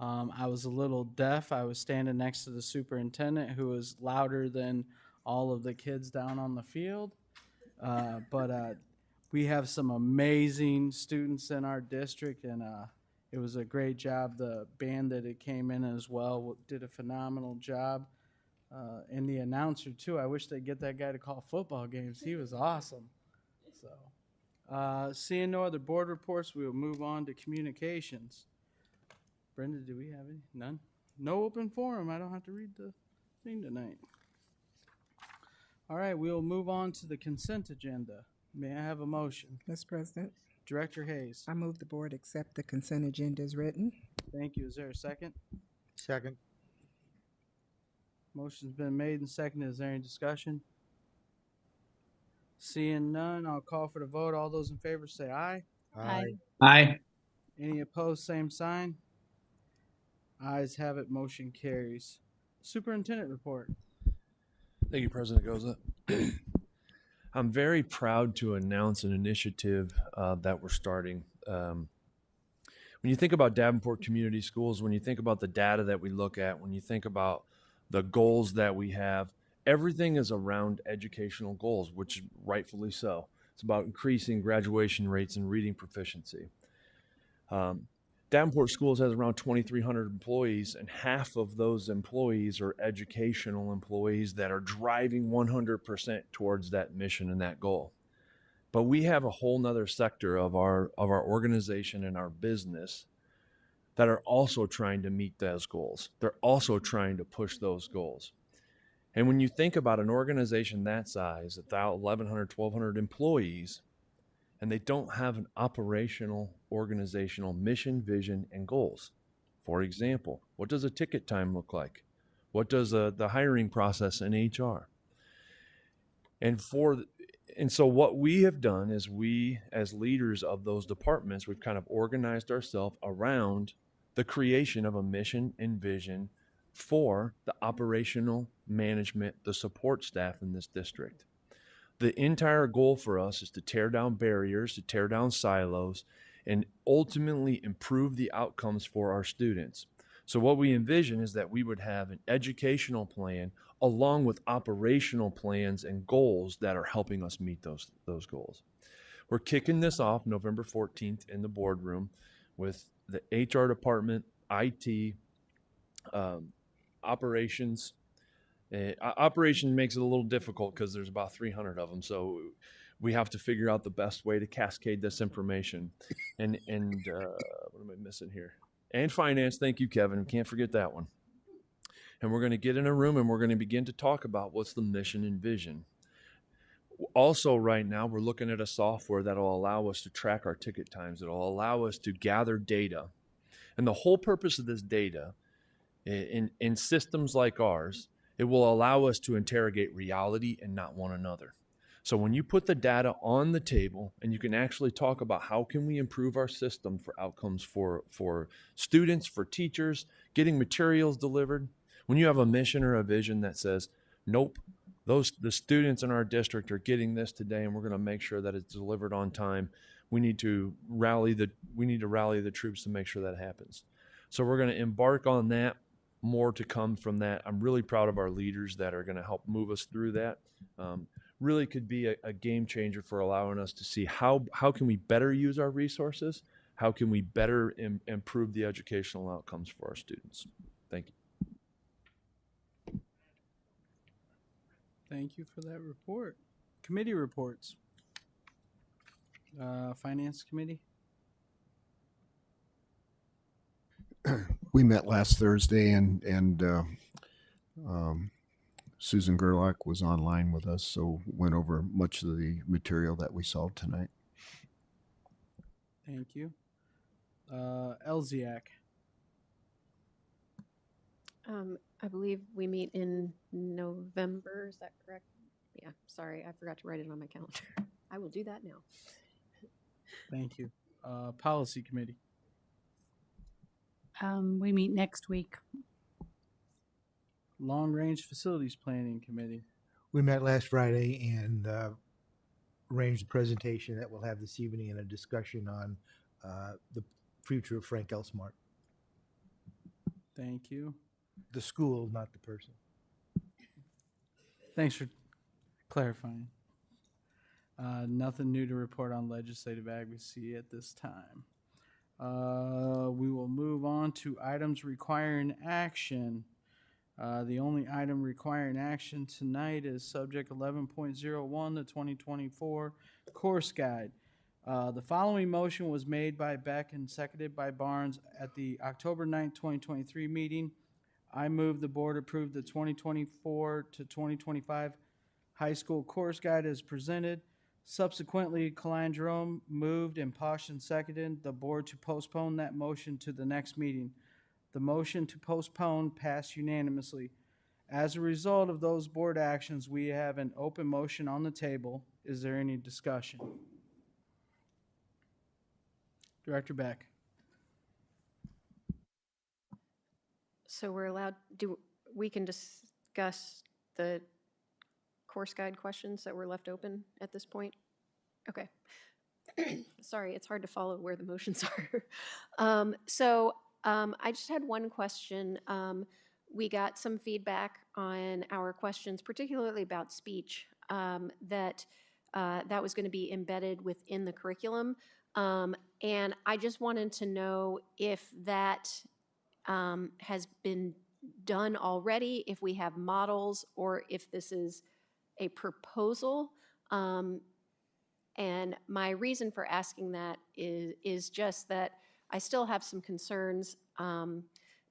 I was a little deaf. I was standing next to the superintendent, who was louder than all of the kids down on the field. But we have some amazing students in our district, and it was a great job. The band that it came in as well did a phenomenal job. And the announcer too. I wish they'd get that guy to call football games. He was awesome. So, seeing no other board reports, we will move on to communications. Brenda, do we have any? None? No open forum. I don't have to read the thing tonight. All right, we will move on to the consent agenda. May I have a motion? Mr. President, Director Hayes. I move the board accept the consent agenda as written. Thank you. Is there a second? Second. Motion's been made and seconded. Is there any discussion? Seeing none, I'll call for the vote. All those in favor say aye. Aye. Any opposed, same sign. Ayes have it, motion carries. Superintendent report. Thank you, President Goza. I'm very proud to announce an initiative that we're starting. When you think about Davenport Community Schools, when you think about the data that we look at, when you think about the goals that we have, everything is around educational goals, which rightfully so. It's about increasing graduation rates and reading proficiency. Davenport Schools has around 2,300 employees, and half of those employees are educational employees that are driving 100% towards that mission and that goal. But we have a whole nother sector of our organization and our business that are also trying to meet those goals. They're also trying to push those goals. And when you think about an organization that size, 1,100, 1,200 employees, and they don't have an operational, organizational mission, vision, and goals. For example, what does a ticket time look like? What does the hiring process in HR? And so what we have done is we, as leaders of those departments, we've kind of organized ourselves around the creation of a mission and vision for the operational management, the support staff in this district. The entire goal for us is to tear down barriers, to tear down silos, and ultimately improve the outcomes for our students. So what we envision is that we would have an educational plan along with operational plans and goals that are helping us meet those goals. We're kicking this off November 14th in the boardroom with the HR department, IT, operations. Operation makes it a little difficult because there's about 300 of them, so we have to figure out the best way to cascade this information. And what am I missing here? And finance, thank you, Kevin. We can't forget that one. And we're going to get in a room and we're going to begin to talk about what's the mission and vision. Also, right now, we're looking at a software that will allow us to track our ticket times. It'll allow us to gather data. And the whole purpose of this data in systems like ours, it will allow us to interrogate reality and not one another. So when you put the data on the table and you can actually talk about how can we improve our system for outcomes for students, for teachers, getting materials delivered. When you have a mission or a vision that says, nope, the students in our district are getting this today and we're going to make sure that it's delivered on time. We need to rally the troops to make sure that happens. So we're going to embark on that. More to come from that. I'm really proud of our leaders that are going to help move us through that. Really could be a game changer for allowing us to see how can we better use our resources? How can we better improve the educational outcomes for our students? Thank you. Thank you for that report. Committee reports. Finance Committee. We met last Thursday, and Susan Gerlach was online with us, so went over much of the material that we saw tonight. Thank you. Elziak. I believe we meet in November. Is that correct? Yeah, sorry, I forgot to write it on my calendar. I will do that now. Thank you. Policy Committee. We meet next week. Long Range Facilities Planning Committee. We met last Friday and arranged a presentation that we'll have this evening and a discussion on the future of Frank L. Smart. Thank you. The school, not the person. Thanks for clarifying. Nothing new to report on legislative advocacy at this time. We will move on to items requiring action. The only item requiring action tonight is subject 11.01, the 2024 course guide. The following motion was made by Beck and seconded by Barnes at the October 9th, 2023 meeting. I move the board approve the 2024 to 2025 high school course guide as presented. Subsequently, Kaline Jerome moved and Poston seconded the board to postpone that motion to the next meeting. The motion to postpone passed unanimously. As a result of those board actions, we have an open motion on the table. Is there any discussion? Director Beck. So we're allowed, we can discuss the course guide questions that were left open at this point? Okay. Sorry, it's hard to follow where the motions are. I just had one question. We got some feedback on our questions, particularly about speech, that was going to be embedded within the curriculum. And I just wanted to know if that has been done already, if we have models, or if this is a proposal. And my reason for asking that is just that I still have some concerns.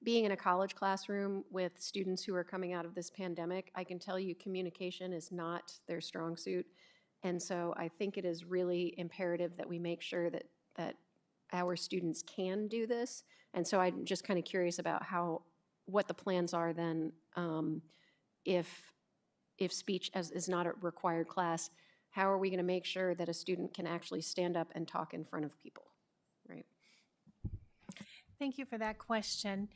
Being in a college classroom with students who are coming out of this pandemic, I can tell you communication is not their strong suit. And so I think it is really imperative that we make sure that our students can do this. And so I'm just kind of curious about what the plans are then if speech is not a required class. How are we going to make sure that a student can actually stand up and talk in front of people, right? Thank you for that question.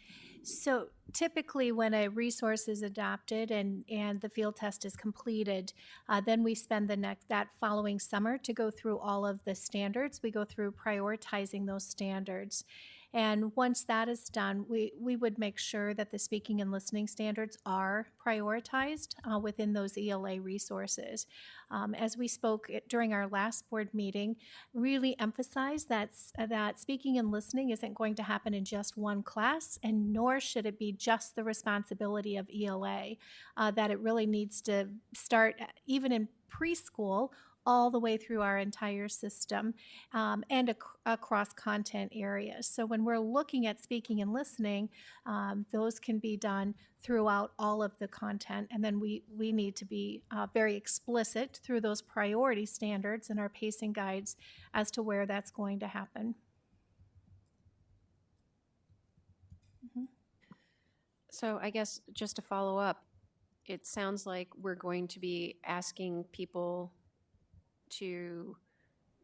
So typically when a resource is adopted and the field test is completed, then we spend that following summer to go through all of the standards. We go through prioritizing those standards. And once that is done, we would make sure that the speaking and listening standards are prioritized within those ELA resources. As we spoke during our last board meeting, really emphasize that speaking and listening isn't going to happen in just one class, and nor should it be just the responsibility of ELA, that it really needs to start even in preschool all the way through our entire system and across content areas. So when we're looking at speaking and listening, those can be done throughout all of the content. And then we need to be very explicit through those priority standards and our pacing guides as to where that's going to happen. Mm-hmm. So I guess just to follow up, it sounds like we're going to be asking people to,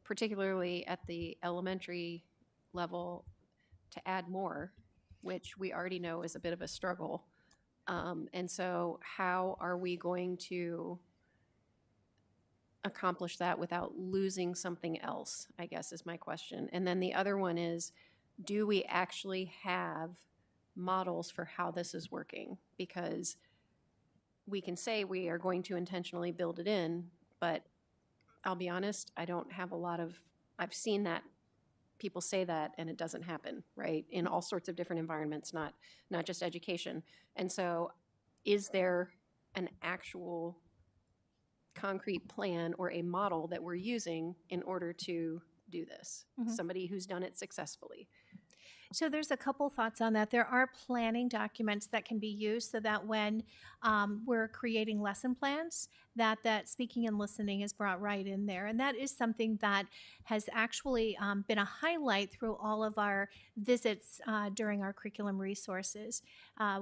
particularly at the elementary level, to add more, which we already know is a bit of a struggle. And so how are we going to accomplish that without losing something else, I guess is my question. And then the other one is, do we actually have models for how this is working? Because we can say we are going to intentionally build it in, but I'll be honest, I don't have I've seen that people say that and it doesn't happen, right? In all sorts of different environments, not just education. And so is there an actual concrete plan or a model that we're using in order to do this? Mm-hmm. Somebody who's done it successfully. So there's a couple thoughts on that. There are planning documents that can be used so that when we're creating lesson plans, that speaking and listening is brought right in there. And that is something that has actually been a highlight through all of our visits during our curriculum resources,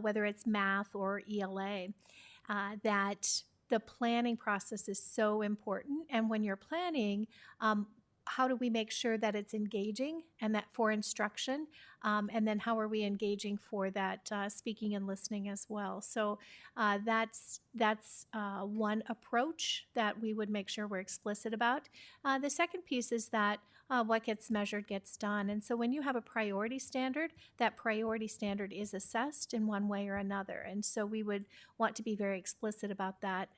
whether it's math or ELA, that the planning process is so important. And when you're planning, how do we make sure that it's engaging and that for instruction? And then how are we engaging for that speaking and listening as well? So that's one approach that we would make sure we're explicit about. The second piece is that what gets measured gets done. And so when you have a priority standard, that priority standard is assessed in one way or another. And so we would want to be very explicit about that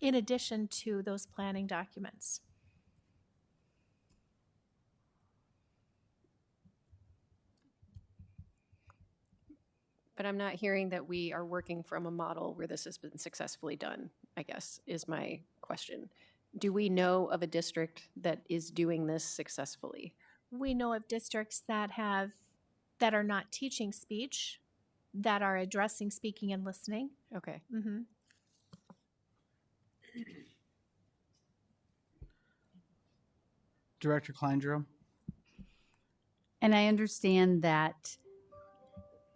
in addition to those planning documents. But I'm not hearing that we are working from a model where this has been successfully done, I guess, is my question. Do we know of a district that is doing this successfully? We know of districts that are not teaching speech, that are addressing speaking and listening. Okay. Mm-hmm. Director Kleindro. And I understand that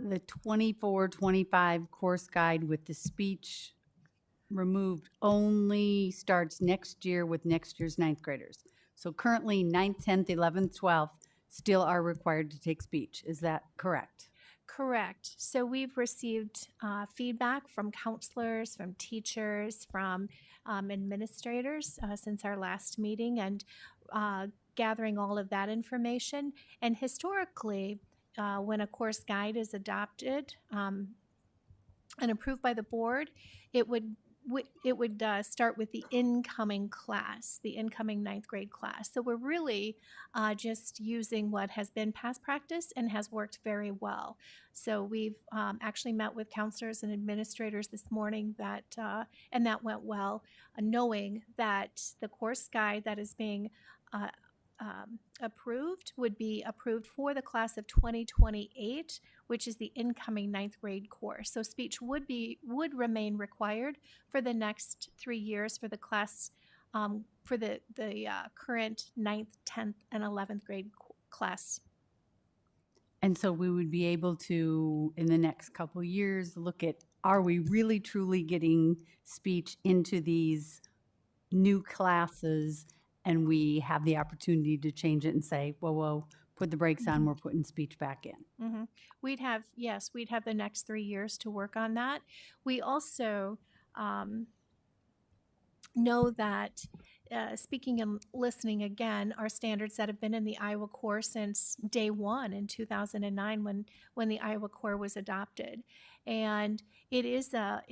the 24-25 course guide with the speech removed only starts next year with next year's ninth graders. So currently 9th, 10th, 11th, 12th still are required to take speech. Is that correct? Correct. So we've received feedback from counselors, from teachers, from administrators since our last meeting, and gathering all of that information. And historically, when a course guide is adopted and approved by the board, it would start with the incoming class, the incoming ninth grade class. So we're really just using what has been past practice and has worked very well. So we've actually met with counselors and administrators this morning and that went well, knowing that the course guide that is being approved would be approved for the class of 2028, which is the incoming ninth grade course. So speech would remain required for the next 3 years for the class, for the current 9th, 10th, and 11th grade class. And so we would be able to, in the next couple years, look at, are we really truly getting speech into these new classes? And we have the opportunity to change it and say, whoa, put the brakes on, we're putting speech back in. Mm-hmm. We'd have the next 3 years to work on that. We also know that speaking and listening, again, are standards that have been in the Iowa Core since day one in 2009 when the Iowa Core was adopted. And it is a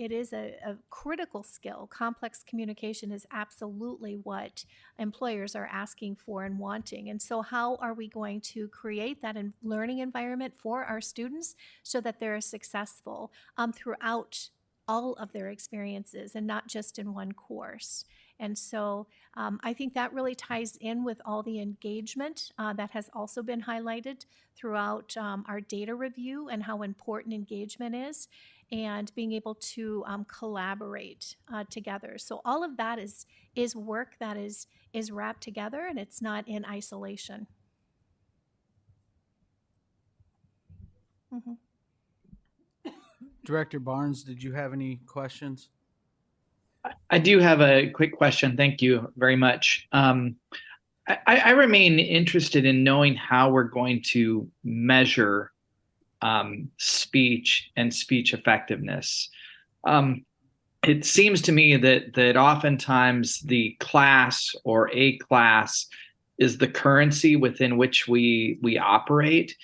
critical skill. Complex communication is absolutely what employers are asking for and wanting. And so how are we going to create that learning environment for our students so that they're successful throughout all of their experiences and not just in one course? And so I think that really ties in with all the engagement that has also been highlighted throughout our data review and how important engagement is and being able to collaborate together. So all of that is work that is wrapped together, and it's not in isolation. Mm-hmm. Director Barnes, did you have any questions? I do have a quick question. Thank you very much. I remain interested in knowing how we're going to measure speech and speech effectiveness. It seems to me that oftentimes the class or a class is the currency within which we operate.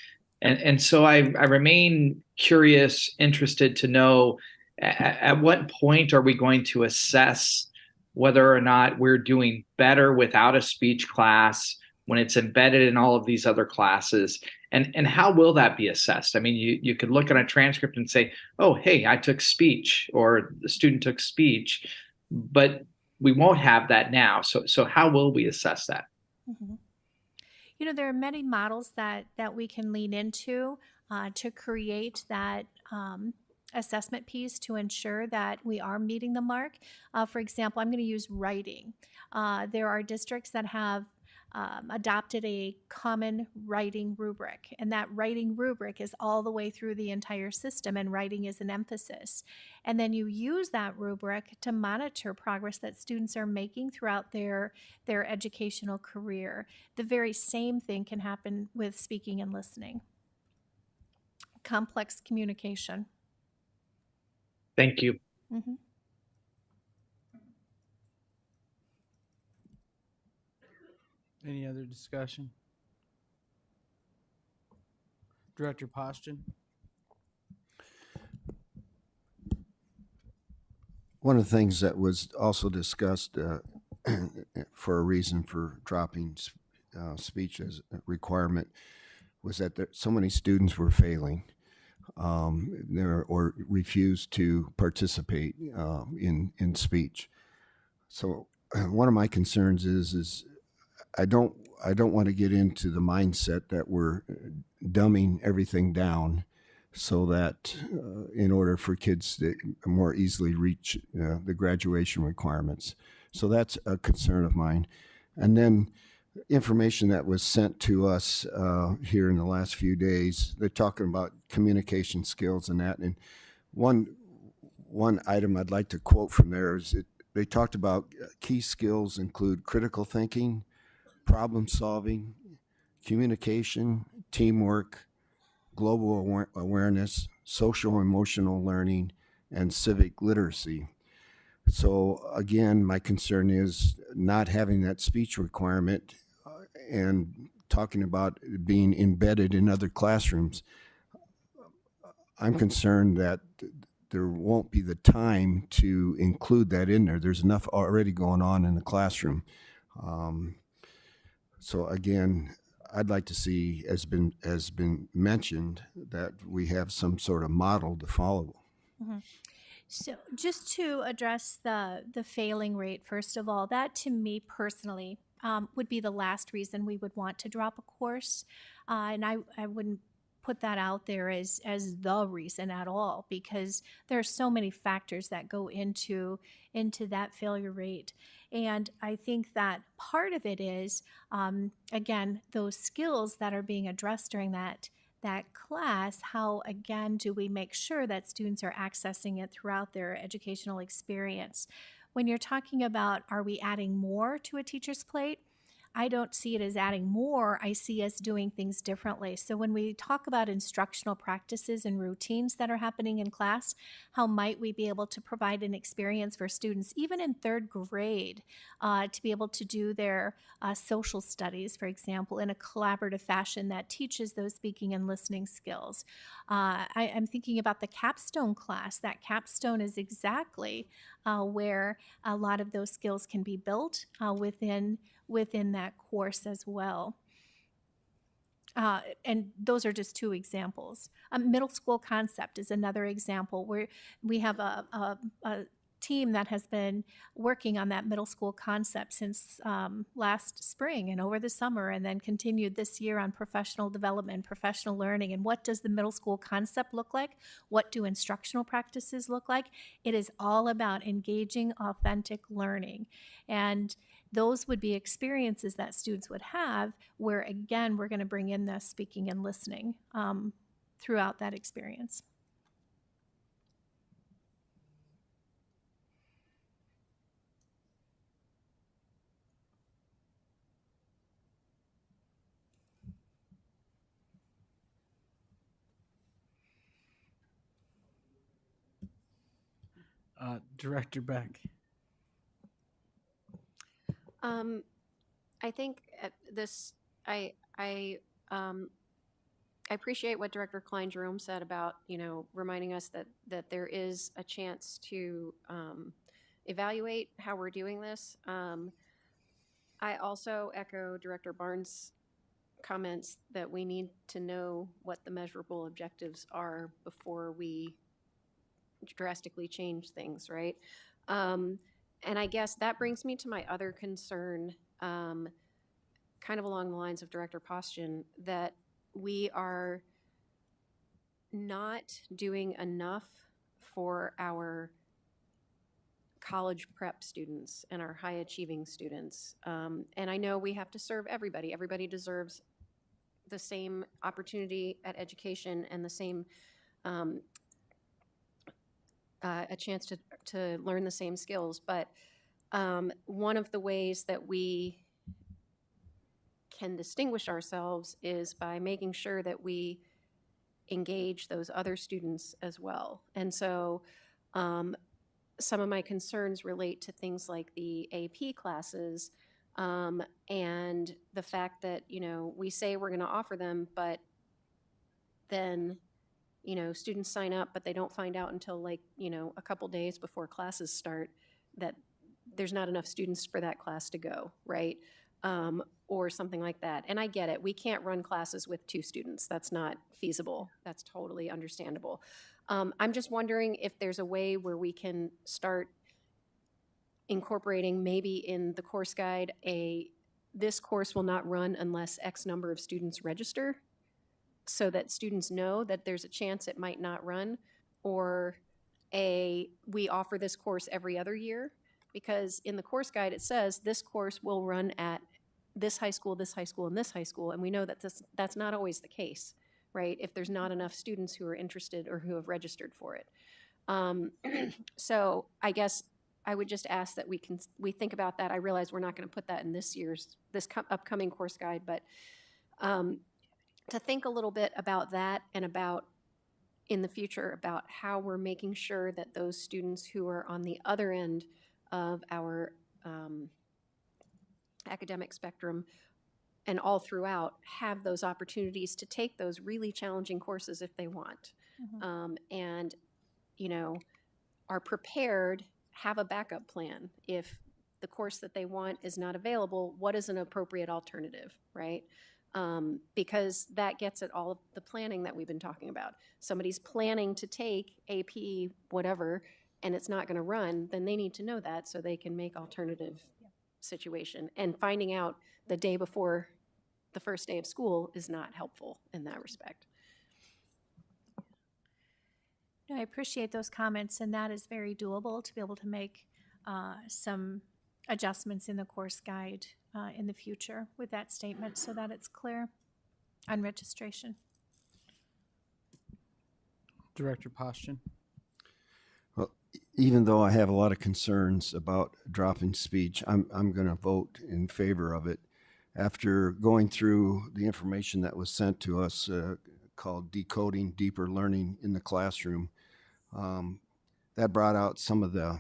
And so I remain curious, interested to know at what point are we going to assess whether or not we're doing better without a speech class when it's embedded in all of these other classes? And how will that be assessed? I mean, you could look at a transcript and say, oh, hey, I took speech, or the student took speech, but we won't have that now. So how will we assess that? Mm-hmm. You know, there are many models that we can lean into to create that assessment piece to ensure that we are meeting the mark. For example, I'm going to use writing. There are districts that have adopted a common writing rubric, and that writing rubric is all the way through the entire system, and writing is an emphasis. And then you use that rubric to monitor progress that students are making throughout their educational career. The very same thing can happen with speaking and listening. Complex communication. Thank you. Mm-hmm. Any other discussion? Director Poston? One of the things that was also discussed for a reason for dropping speech as a requirement was that so many students were failing or refused to participate in speech. So one of my concerns is I don't want to get into the mindset that we're dumbing everything down so that in order for kids to more easily reach the graduation requirements. So that's a concern of mine. And then information that was sent to us here in the last few days, they're talking about communication skills and that. And one item I'd like to quote from there is they talked about key skills include critical thinking, problem solving, communication, teamwork, global awareness, social emotional learning, and civic literacy. So again, my concern is not having that speech requirement and talking about being embedded in other classrooms. I'm concerned that there won't be the time to include that in there. There's enough already going on in the classroom. So again, I'd like to see, as been mentioned, that we have some sort of model to follow. Mhm. So just to address the failing rate, first of all, that to me personally would be the last reason we would want to drop a course. And I wouldn't put that out there as the reason at all, because there are so many factors that go into that failure rate. And I think that part of it is, again, those skills that are being addressed during that class. How, again, do we make sure that students are accessing it throughout their educational experience? When you're talking about, are we adding more to a teacher's plate? I don't see it as adding more. I see us doing things differently. So when we talk about instructional practices and routines that are happening in class, how might we be able to provide an experience for students, even in third grade, to be able to do their social studies, for example, in a collaborative fashion that teaches those speaking and listening skills. I'm thinking about the capstone class. That capstone is exactly where a lot of those skills can be built within that course as well. And those are just two examples. Middle school concept is another example where we have a team that has been working on that middle school concept since last spring and over the summer, and then continued this year on professional development, professional learning. And what does the middle school concept look like? What do instructional practices look like? It is all about engaging authentic learning. And those would be experiences that students would have where, again, we're going to bring in the speaking and listening throughout that experience. Director Beck. I think I appreciate what Director Klein-Jerome said about, reminding us that there is a chance to evaluate how we're doing this. I also echo Director Barnes' comments that we need to know what the measurable objectives are before we drastically change things, right? And I guess that brings me to my other concern, kind of along the lines of Director Postian, that we are not doing enough for our college prep students and our high achieving students. And I know we have to serve everybody. Everybody deserves the same opportunity at education and the same a chance to learn the same skills. But one of the ways that we can distinguish ourselves is by making sure that we engage those other students as well. And so some of my concerns relate to things like the AP classes and the fact that, we say we're going to offer them, but then, students sign up, but they don't find out until a couple days before classes start that there's not enough students for that class to go, right? Or something like that. And I get it. We can't run classes with 2 students. That's not feasible. That's totally understandable. I'm just wondering if there's a way where we can start incorporating maybe in the course guide this course will not run unless X number of students register, so that students know that there's a chance it might not run, or we offer this course every other year, because in the course guide it says this course will run at this high school, and this high school, and we know that that's not always the case, right? If there's not enough students who are interested or who have registered for it. So I guess I would just ask that we think about that. I realize we're not going to put that in this upcoming course guide, but to think a little bit about that and about in the future about how we're making sure that those students who are on the other end of our academic spectrum and all throughout have those opportunities to take those really challenging courses if they want. And, you know, are prepared, have a backup plan. If the course that they want is not available, what is an appropriate alternative, right? Because that gets at all of the planning that we've been talking about. Somebody's planning to take AP, whatever, and it's not going to run, then they need to know that so they can make alternative situation. And finding out the day before the first day of school is not helpful in that respect. No, I appreciate those comments, and that is very doable to be able to make some adjustments in the course guide in the future with that statement so that it's clear on registration. Director Poston. Well, even though I have a lot of concerns about dropping speech, I'm going to vote in favor of it. After going through the information that was sent to us called Decoding Deeper Learning in the Classroom, that brought out some of the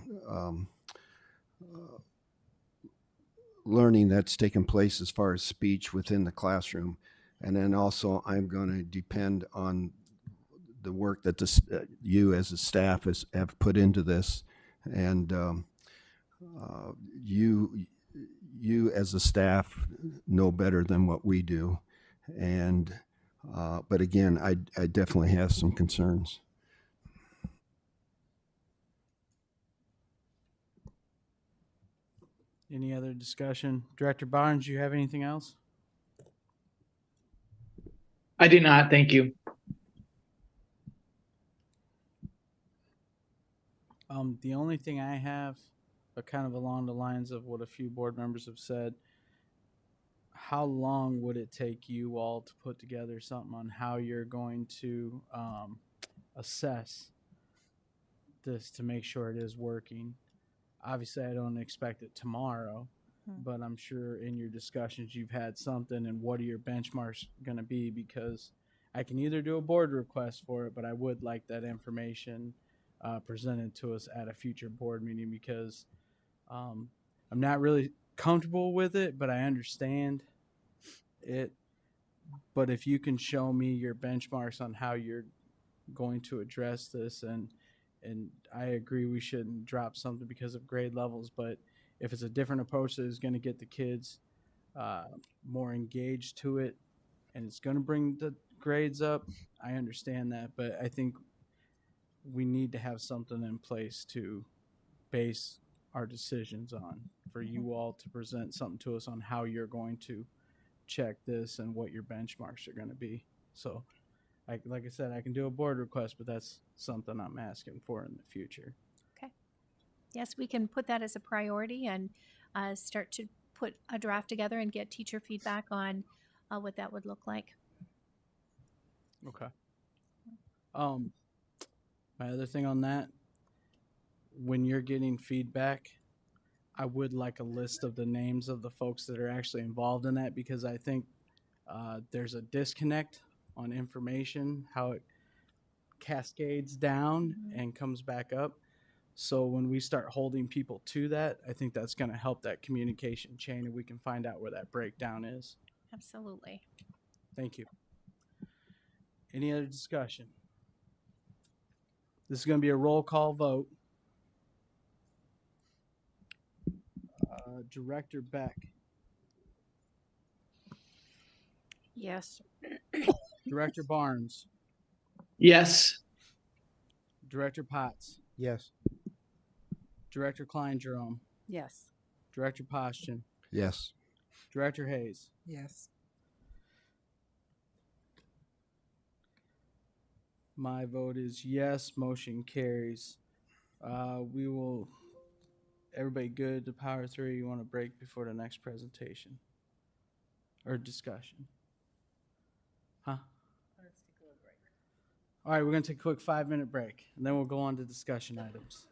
learning that's taken place as far as speech within the classroom. And then also I'm going to depend on the work that you as a staff have put into this. And you as a staff know better than what we do. And but again, I definitely have some concerns. Any other discussion? Director Barnes, you have anything else? I do not. Thank you. The only thing I have, but kind of along the lines of what a few board members have said, how long would it take you all to put together something on how you're going to assess this to make sure it is working? Obviously, I don't expect it tomorrow, but I'm sure in your discussions you've had something, and what are your benchmarks going to be? Because I can either do a board request for it, but I would like that information presented to us at a future board meeting, because I'm not really comfortable with it, but I understand it. But if you can show me your benchmarks on how you're going to address this, and I agree we shouldn't drop something because of grade levels, but if it's a different approach that is going to get the kids more engaged to it and it's going to bring the grades up, I understand that. But I think we need to have something in place to base our decisions on, for you all to present something to us on how you're going to check this and what your benchmarks are going to be. So like I said, I can do a board request, but that's something I'm asking for in the future. Okay. Yes, we can put that as a priority and start to put a draft together and get teacher feedback on what that would look like. Okay. My other thing on that, when you're getting feedback, I would like a list of the names of the folks that are actually involved in that, because I think there's a disconnect on information, how it cascades down and comes back up. So when we start holding people to that, I think that's going to help that communication chain, and we can find out where that breakdown is. Absolutely. Thank you. Any other discussion? This is going to be a roll call vote. Director Beck. Yes. Director Barnes. Yes. Director Potts. Yes. Director Klein Jerome. Yes. Director Poston. Yes. Director Hayes. Yes. My vote is yes. Motion carries. We will. Everybody good to power through? You want to break before the next presentation or discussion? Huh? All right, we're going to take a quick 5-minute break, and then we'll go on to discussion items.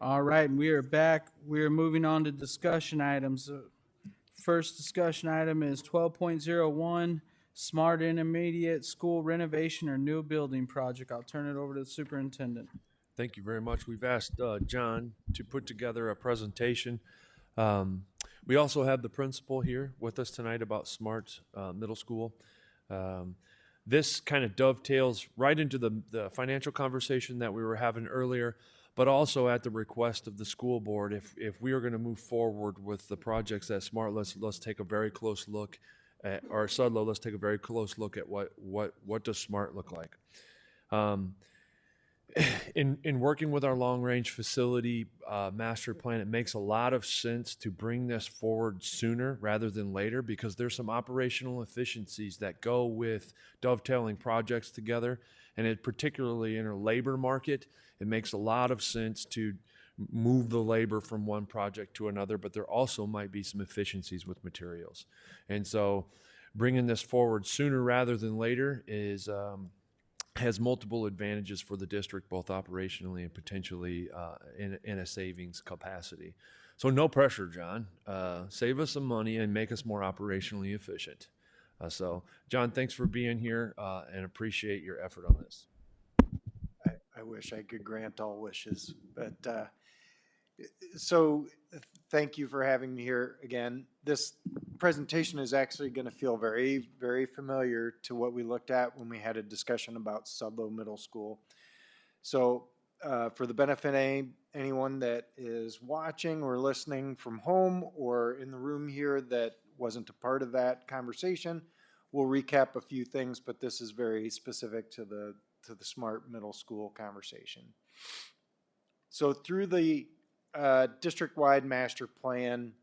All right, and we are back. We are moving on to discussion items. First discussion item is 12.01, Smart Intermediate School Renovation or New Building Project. I'll turn it over to the superintendent. Thank you very much. We've asked John to put together a presentation. We also have the principal here with us tonight about Smart Middle School. This kind of dovetails right into the financial conversation that we were having earlier, but also at the request of the school board. If we are going to move forward with the projects at Smart, let's take a very close look at, or Sudlow, let's take a very close look at what does Smart look like. In working with our long-range facility master plan, it makes a lot of sense to bring this forward sooner rather than later, because there's some operational efficiencies that go with dovetailing projects together, and it particularly in a labor market, it makes a lot of sense to move the labor from one project to another, but there also might be some efficiencies with materials. And so bringing this forward sooner rather than later is has multiple advantages for the district, both operationally and potentially in a savings capacity. So no pressure, John. Save us some money and make us more operationally efficient. So, John, thanks for being here and appreciate your effort on this. I wish I could grant all wishes, but so thank you for having me here again. This presentation is actually going to feel very, very familiar to what we looked at when we had a discussion about Sudlow Middle School. So for the benefit of anyone that is watching or listening from home or in the room here that wasn't a part of that conversation, we'll recap a few things, but this is very specific to the Smart Middle School conversation. So through the district-wide master plan,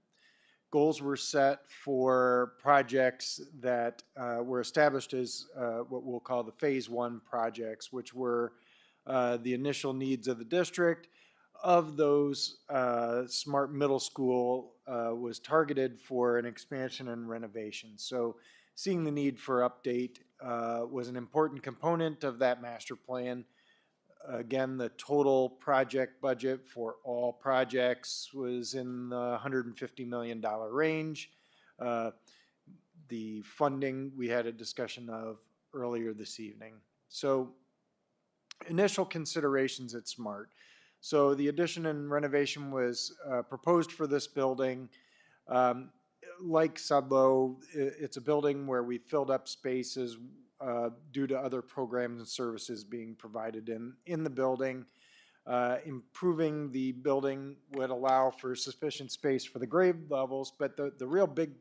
goals were set for projects that were established as what we'll call the phase one projects, which were the initial needs of the district. Of those, Smart Middle School was targeted for an expansion and renovation. So seeing the need for update was an important component of that master plan. Again, the total project budget for all projects was in the $150 million range. The funding we had a discussion of earlier this evening. So initial considerations at Smart. So the addition and renovation was proposed for this building. Like Sudlow, it's a building where we filled up spaces due to other programs and services being provided in the building. Improving the building would allow for sufficient space for the grade levels, but the real big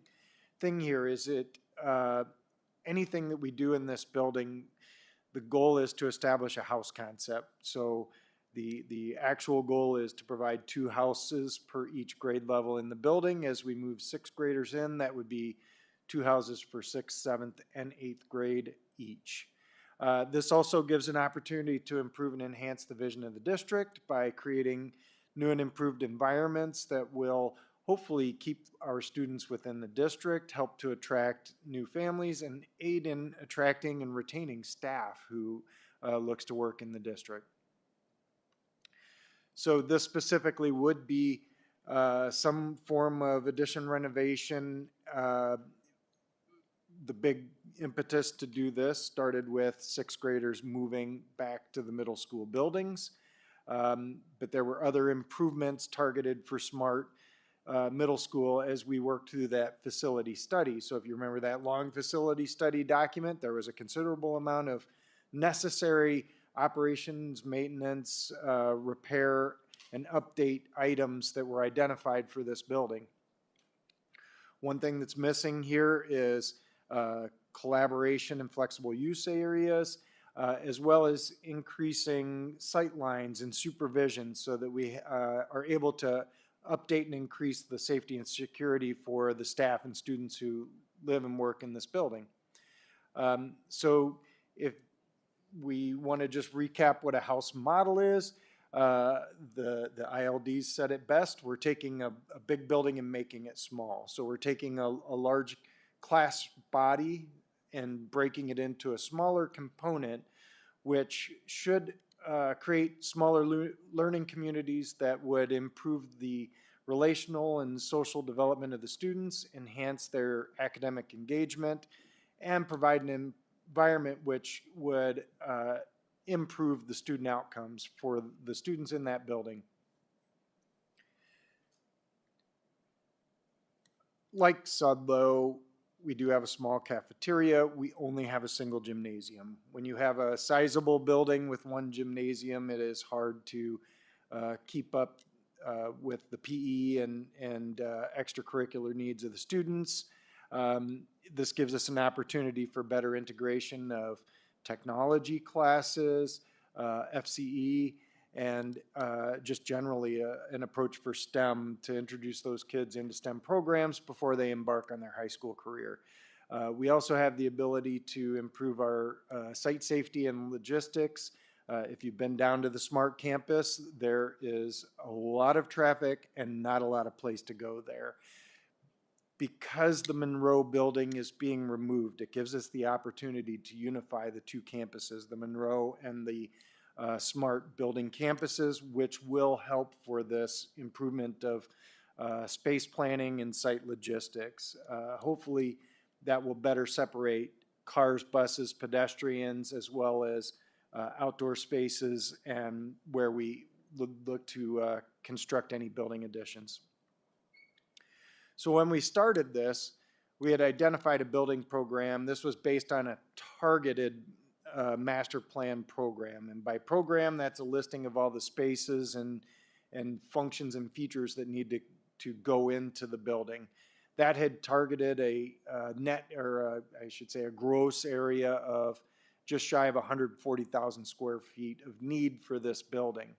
thing here is anything that we do in this building, the goal is to establish a house concept. So the actual goal is to provide 2 houses per each grade level in the building. As we move 6th graders in, that would be 2 houses for 6th, 7th, and 8th grade each. This also gives an opportunity to improve and enhance the vision of the district by creating new and improved environments that will hopefully keep our students within the district, help to attract new families, and aid in attracting and retaining staff who looks to work in the district. So this specifically would be some form of addition renovation. The big impetus to do this started with 6th graders moving back to the middle school buildings. But there were other improvements targeted for Smart Middle School as we worked through that facility study. So if you remember that long facility study document, there was a considerable amount of necessary operations, maintenance, repair, and update items that were identified for this building. One thing that's missing here is collaboration and flexible use areas, as well as increasing sight lines and supervision so that we are able to update and increase the safety and security for the staff and students who live and work in this building. So if we want to just recap what a house model is, the ILDs said it best. We're taking a big building and making it small. So we're taking a large class body and breaking it into a smaller component, which should create smaller learning communities that would improve the relational and social development of the students, enhance their academic engagement, and provide an environment which would improve the student outcomes for the students in that building. Like Sudlow, we do have a small cafeteria. We only have a single gymnasium. When you have a sizable building with one gymnasium, it is hard to keep up with the PE and extracurricular needs of the students. This gives us an opportunity for better integration of technology classes, FCE, and just generally an approach for STEM to introduce those kids into STEM programs before they embark on their high school career. We also have the ability to improve our site safety and logistics. If you've been down to the Smart Campus, there is a lot of traffic and not a lot of place to go there. Because the Monroe building is being removed, it gives us the opportunity to unify the two campuses, the Monroe and the Smart building campuses, which will help for this improvement of space planning and site logistics. Hopefully that will better separate cars, buses, pedestrians, as well as outdoor spaces and where we look to construct any building additions. So when we started this, we had identified a building program. This was based on a targeted master plan program. And by program, that's a listing of all the spaces and functions and features that need to go into the building. That had targeted a net, or I should say a gross area of just shy of 140,000 square feet of need for this building.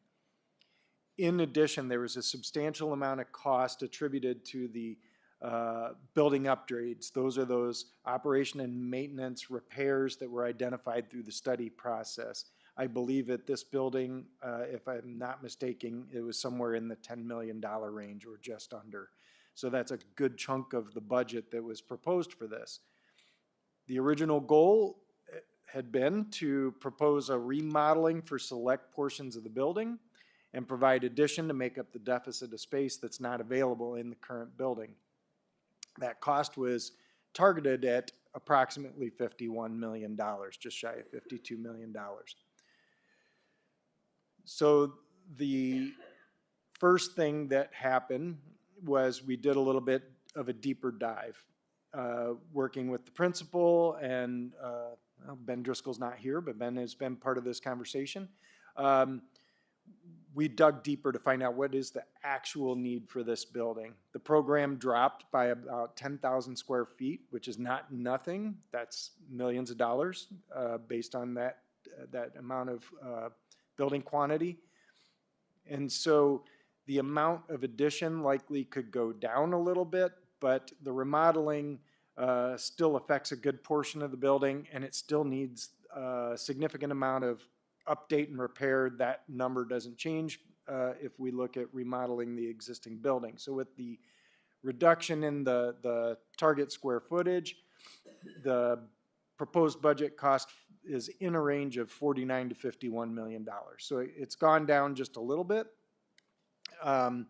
In addition, there was a substantial amount of cost attributed to the building upgrades. Those are those operation and maintenance repairs that were identified through the study process. I believe at this building, if I'm not mistaken, it was somewhere in the $10 million range or just under. So that's a good chunk of the budget that was proposed for this. The original goal had been to propose a remodeling for select portions of the building and provide addition to make up the deficit of space that's not available in the current building. That cost was targeted at approximately $51 million, just shy of $52 million. So the first thing that happened was we did a little bit of a deeper dive, working with the principal and Ben Driscoll's not here, but Ben has been part of this conversation. We dug deeper to find out what is the actual need for this building. The program dropped by about 10,000 square feet, which is not nothing. That's millions of dollars based on that amount of building quantity. And so the amount of addition likely could go down a little bit, but the remodeling still affects a good portion of the building, and it still needs a significant amount of update and repair. That number doesn't change if we look at remodeling the existing building. So with the reduction in the target square footage, the proposed budget cost is in a range of $49 to $51 million. So it's gone down just a little bit. Part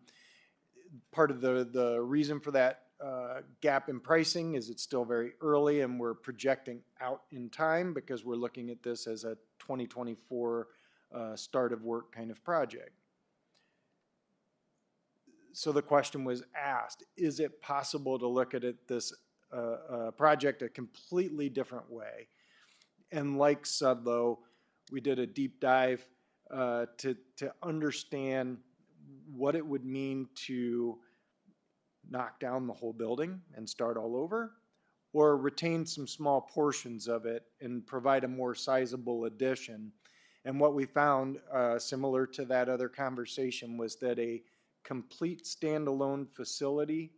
of the reason for that gap in pricing is it's still very early and we're projecting out in time because we're looking at this as a 2024 start of work kind of project. So the question was asked, is it possible to look at this project a completely different way? And like Sudlow, we did a deep dive to understand what it would mean to knock down the whole building and start all over, or retain some small portions of it and provide a more sizable addition. And what we found, similar to that other conversation, was that a complete standalone facility,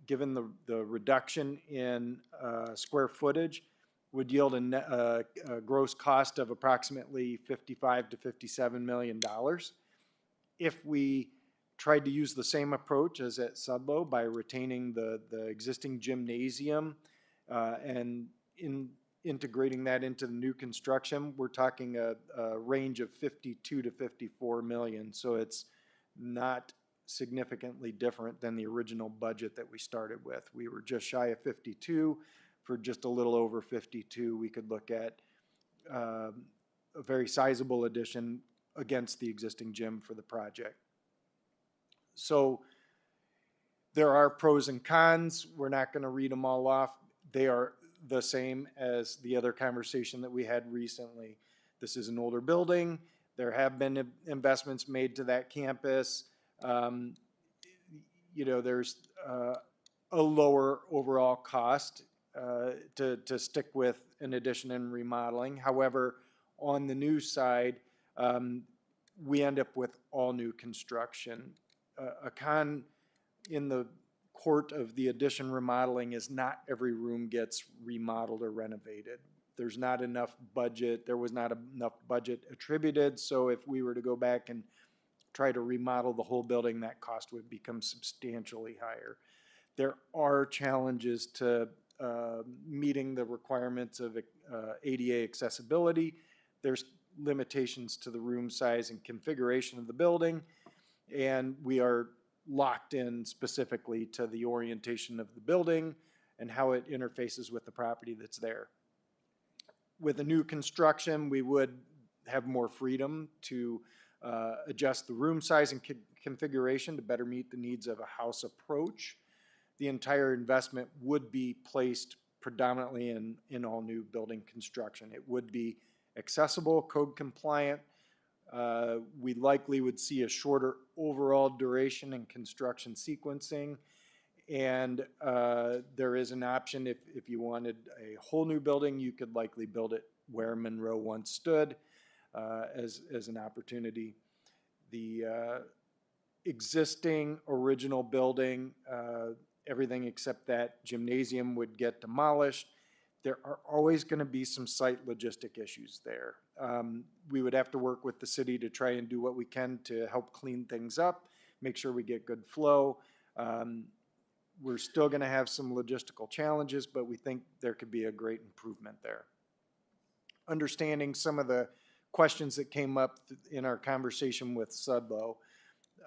given the reduction in square footage, would yield a gross cost of approximately $55 to $57 million. If we tried to use the same approach as at Sudlow by retaining the existing gymnasium and integrating that into the new construction, we're talking a range of 52 to 54 million. So it's not significantly different than the original budget that we started with. We were just shy of 52. For just a little over 52, we could look at a very sizable addition against the existing gym for the project. So there are pros and cons. We're not going to read them all off. They are the same as the other conversation that we had recently. This is an older building. There have been investments made to that campus. There's a lower overall cost to stick with an addition and remodeling. However, on the new side, we end up with all new construction. A con in the court of the addition remodeling is not every room gets remodeled or renovated. There's not enough budget. There was not enough budget attributed. So if we were to go back and try to remodel the whole building, that cost would become substantially higher. There are challenges to meeting the requirements of ADA accessibility. There's limitations to the room size and configuration of the building, and we are locked in specifically to the orientation of the building and how it interfaces with the property that's there. With a new construction, we would have more freedom to adjust the room size and configuration to better meet the needs of a house approach. The entire investment would be placed predominantly in all new building construction. It would be accessible, code compliant. We likely would see a shorter overall duration in construction sequencing. And there is an option if you wanted a whole new building, you could likely build it where Monroe once stood as an opportunity. The existing original building, everything except that gymnasium would get demolished. There are always going to be some site logistic issues there. We would have to work with the city to try and do what we can to help clean things up, make sure we get good flow. We're still going to have some logistical challenges, but we think there could be a great improvement there. Understanding some of the questions that came up in our conversation with Sudlow.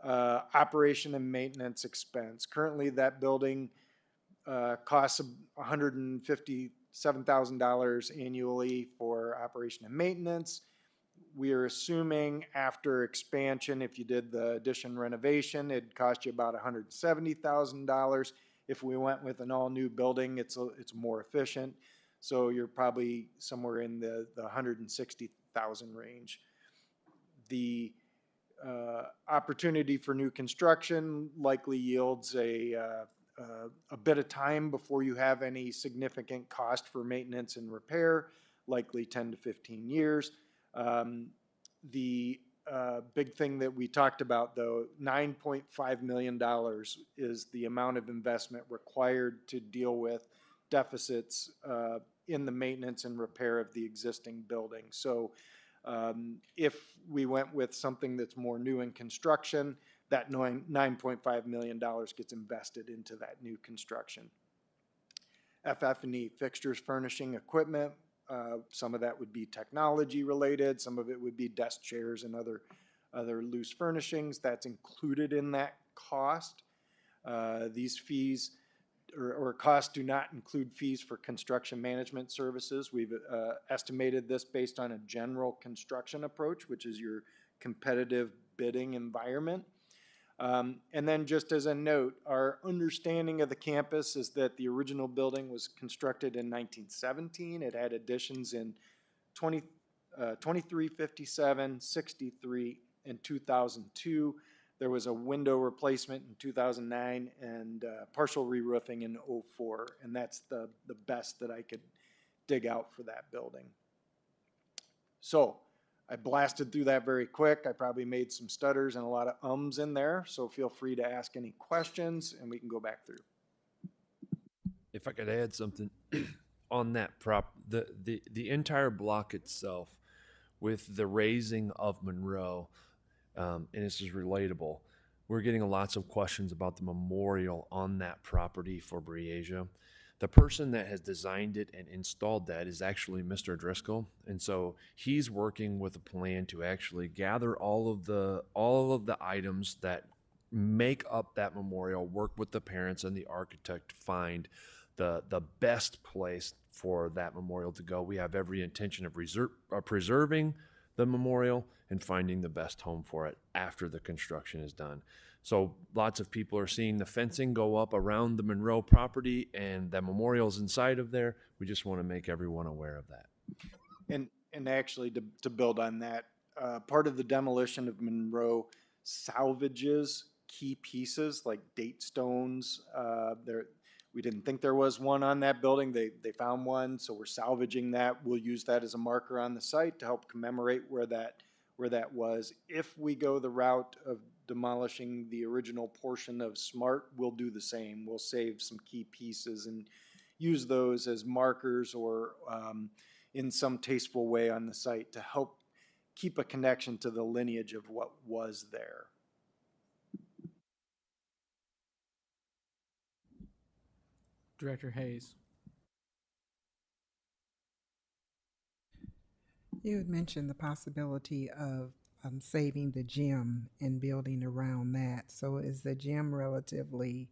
Operation and maintenance expense. Currently, that building costs $157,000 annually for operation and maintenance. We are assuming after expansion, if you did the addition renovation, it'd cost you about $170,000. If we went with an all-new building, it's more efficient. So you're probably somewhere in the $160,000 range. The opportunity for new construction likely yields a bit of time before you have any significant cost for maintenance and repair, likely 10 to 15 years. The big thing that we talked about, though, $9.5 million is the amount of investment required to deal with deficits in the maintenance and repair of the existing building. So if we went with something that's more new in construction, that $9.5 million gets invested into that new construction. FF&E, fixtures, furnishing, equipment. Some of that would be technology related. Some of it would be desk chairs and other loose furnishings. That's included in that cost. These fees or costs do not include fees for construction management services. We've estimated this based on a general construction approach, which is your competitive bidding environment. And then just as a note, our understanding of the campus is that the original building was constructed in 1917. It had additions in 23, 57, 63, and 2002. There was a window replacement in 2009 and partial re-roofing in 2004, and that's the best that I could dig out for that building. So I blasted through that very quick. I probably made some stutters and a lot of ums in there, so feel free to ask any questions and we can go back through. If I could add something on that the entire block itself with the raising of Monroe, and this is relatable. We're getting lots of questions about the memorial on that property for Breasia. The person that has designed it and installed that is actually Mr. Driscoll, and so he's working with a plan to actually gather all of the items that make up that memorial, work with the parents and the architect to find the best place for that memorial to go. We have every intention of preserving the memorial and finding the best home for it after the construction is done. So lots of people are seeing the fencing go up around the Monroe property and the memorial's inside of there. We just want to make everyone aware of that. And actually, to build on that, part of the demolition of Monroe salvages key pieces like date stones. We didn't think there was one on that building. They found one, so we're salvaging that. We'll use that as a marker on the site to help commemorate where that was. If we go the route of demolishing the original portion of SMART, we'll do the same. We'll save some key pieces and use those as markers or in some tasteful way on the site to help keep a connection to the lineage of what was there. Director Hayes. You had mentioned the possibility of saving the gym and building around that. So is the gym relatively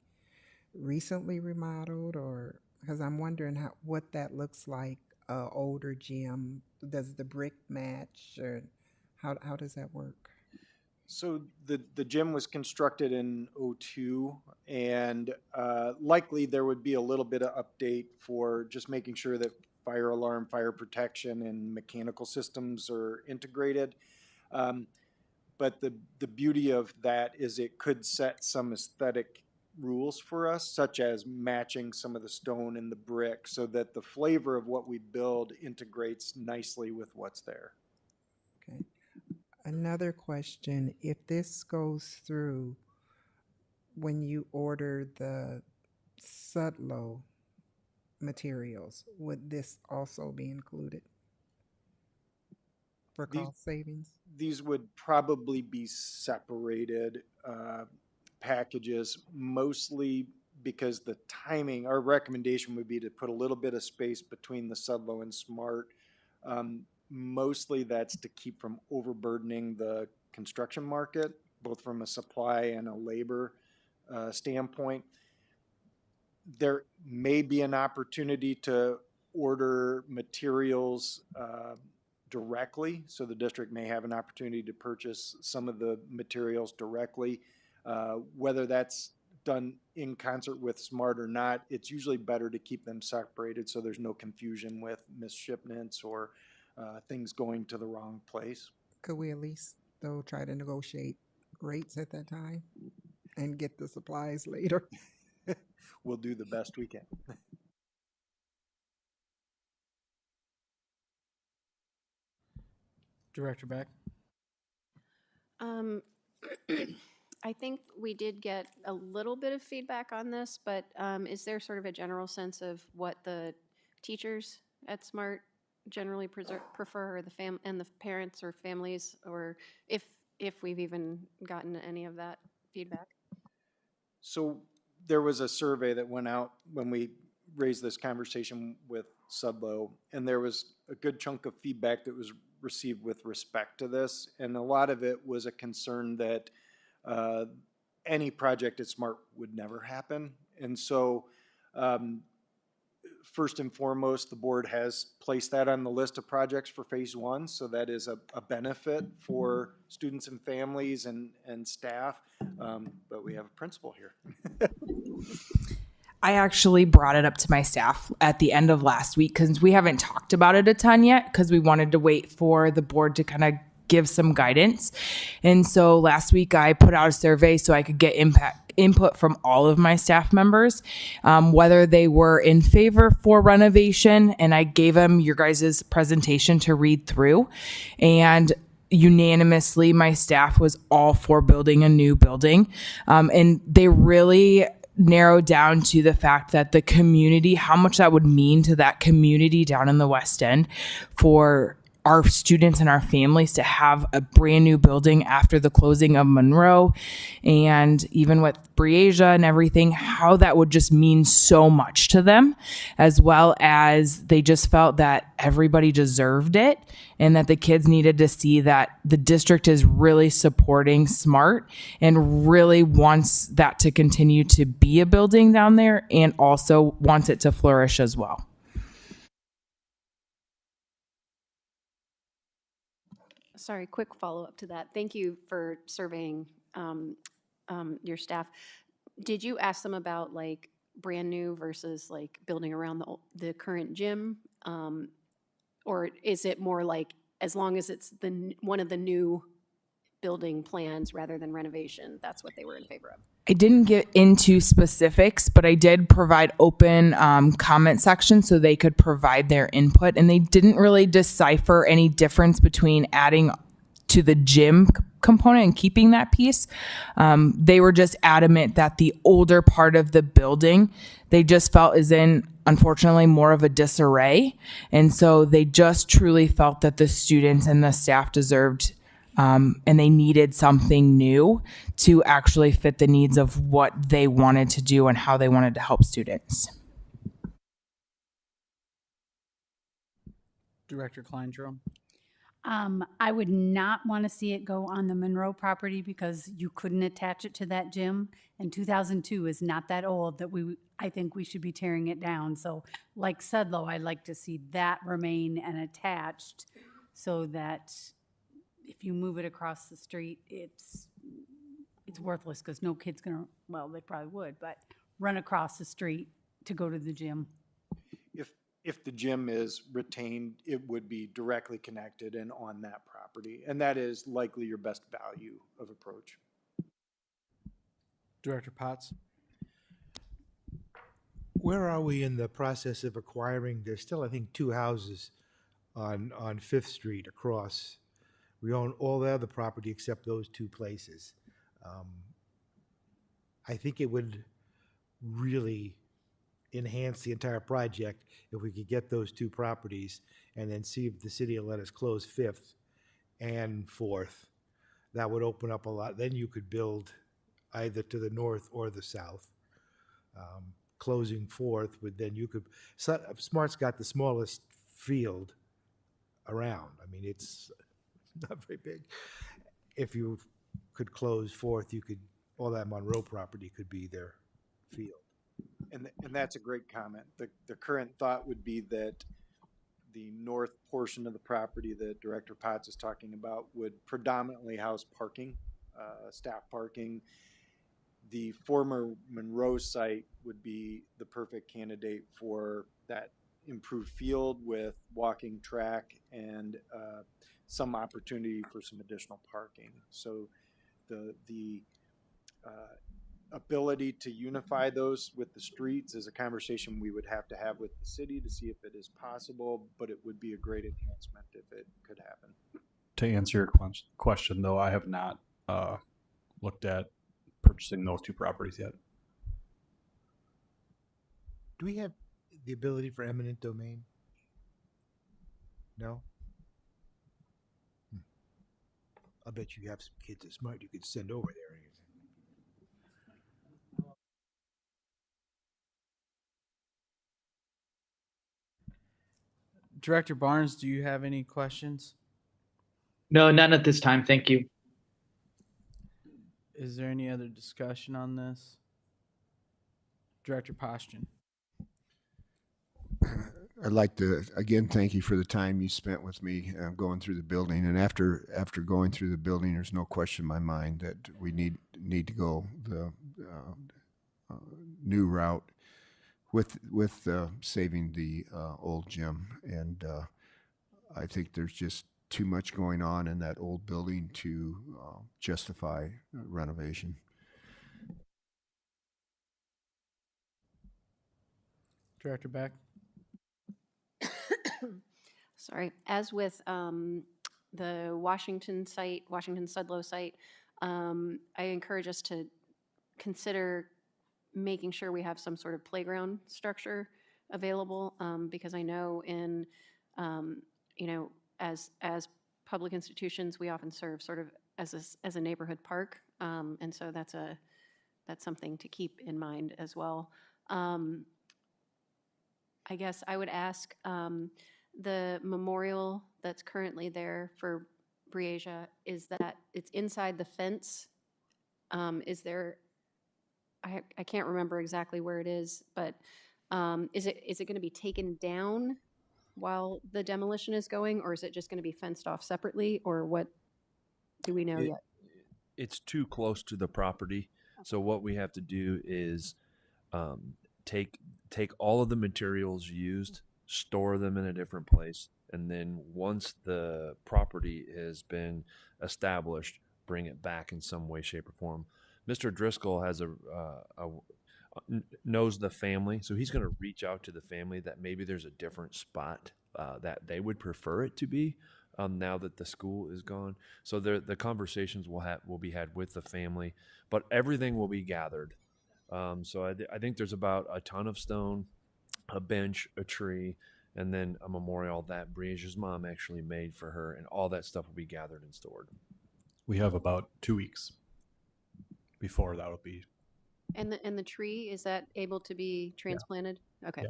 recently remodeled, or because I'm wondering what that looks like, older gym? Does the brick match, or how does that work? So the gym was constructed in '02, and likely there would be a little bit of update for just making sure that fire alarm, fire protection, and mechanical systems are integrated. But the beauty of that is it could set some aesthetic rules for us, such as matching some of the stone and the brick so that the flavor of what we build integrates nicely with what's there. Okay. Another question, if this goes through, when you order the Sudlow materials, would this also be included for cost savings? These would probably be separated packages, mostly because the timing, our recommendation would be to put a little bit of space between the Sudlow and SMART. Mostly that's to keep from overburdening the construction market, both from a supply and a labor standpoint. There may be an opportunity to order materials directly, so the district may have an opportunity to purchase some of the materials directly. Whether that's done in concert with SMART or not, it's usually better to keep them separated so there's no confusion with missed shipments or things going to the wrong place. Could we at least, though, try to negotiate rates at that time and get the supplies later? We'll do the best we can. Director Beck. I think we did get a little bit of feedback on this, but is there sort of a general sense of what the teachers at SMART generally prefer, or the and the parents or families, or if we've even gotten any of that feedback? So there was a survey that went out when we raised this conversation with Sudlow, and there was a good chunk of feedback that was received with respect to this, and a lot of it was a concern that any project at SMART would never happen. And so first and foremost, the board has placed that on the list of projects for phase one. So that is a benefit for students and families and staff. But we have a principal here. I actually brought it up to my staff at the end of last week because we haven't talked about it a ton yet because we wanted to wait for the board to kind of give some guidance. And so last week I put out a survey so I could get input from all of my staff members, whether they were in favor for renovation. And I gave them your guys' presentation to read through. And unanimously, my staff was all for building a new building. And they really narrowed down to the fact that the community, how much that would mean to that community down in the West End for our students and our families to have a brand new building after the closing of Monroe, and even with Breasia and everything, how that would just mean so much to them, as well as they just felt that everybody deserved it and that the kids needed to see that the district is really supporting SMART and really wants that to continue to be a building down there and also wants it to flourish as well. Sorry, quick follow-up to that. Thank you for surveying your staff. Did you ask them about like brand new versus like building around the current gym? Or is it more like as long as it's one of the new building plans rather than renovation, that's what they were in favor of? I didn't get into specifics, but I did provide open comment section so they could provide their input, and they didn't really decipher any difference between adding to the gym component and keeping that piece. They were just adamant that the older part of the building, they just felt is in, unfortunately, more of a disarray. And so they just truly felt that the students and the staff deserved and they needed something new to actually fit the needs of what they wanted to do and how they wanted to help students. Director Kleindrum. I would not want to see it go on the Monroe property because you couldn't attach it to that gym. And 2002 is not that old that I think we should be tearing it down. So like Sudlow, I'd like to see that remain and attached so that if you move it across the street, it's worthless because no kid's gonna, well, they probably would, but run across the street to go to the gym. If the gym is retained, it would be directly connected and on that property. And that is likely your best value of approach. Director Potts. Where are we in the process of acquiring? There's still, I think, 2 houses on 5th Street across. We own all the other property except those 2 places. I think it would really enhance the entire project if we could get those 2 properties and then see if the city will let us close 5th and 4th. That would open up a lot. Then you could build either to the north or the south. Closing 4th would then you could, Smart's got the smallest field around. I mean, it's not very big. If you could close 4th, you could, all that Monroe property could be their field. And that's a great comment. The current thought would be that the north portion of the property that Director Potts is talking about would predominantly house parking, staff parking. The former Monroe site would be the perfect candidate for that improved field with walking track and some opportunity for some additional parking. So the ability to unify those with the streets is a conversation we would have to have with the city to see if it is possible, but it would be a great enhancement if it could happen. To answer your question, though, I have not looked at purchasing those 2 properties yet. Do we have the ability for eminent domain? No? I'll bet you have some kids that smart you could send over there. Director Barnes, do you have any questions? No, none at this time. Thank you. Is there any other discussion on this? Director Postian. I'd like to, again, thank you for the time you spent with me going through the building. And after going through the building, there's no question in my mind that we need to go the new route with saving the old gym. And I think there's just too much going on in that old building to justify renovation. Director Beck. Sorry. As with the Washington Sudlow site, I encourage us to consider making sure we have some sort of playground structure available because I know in, as public institutions, we often serve sort of as a neighborhood park. And so that's something to keep in mind as well. I guess I would ask, the memorial that's currently there for Breasia, is that it's inside the fence? Is there, I can't remember exactly where it is, but is it going to be taken down while the demolition is going, or is it just going to be fenced off separately, or what do we know It, yet? it's too close to the property. So what we have to do is take all of the materials used, store them in a different place, and then once the property has been established, bring it back in some way, shape, or form. Mr. Driscoll has knows the family, so he's going to reach out to the family that maybe there's a different spot that they would prefer it to be. Now that the school is gone, so the conversations will be had with the family, but everything will be gathered. So I think there's about a ton of stone, a bench, a tree, and then a memorial that Breasia's mom actually made for her, and all that stuff will be gathered and stored. We have about 2 weeks before that will be. And the tree, is that able to be transplanted? Okay. Yeah.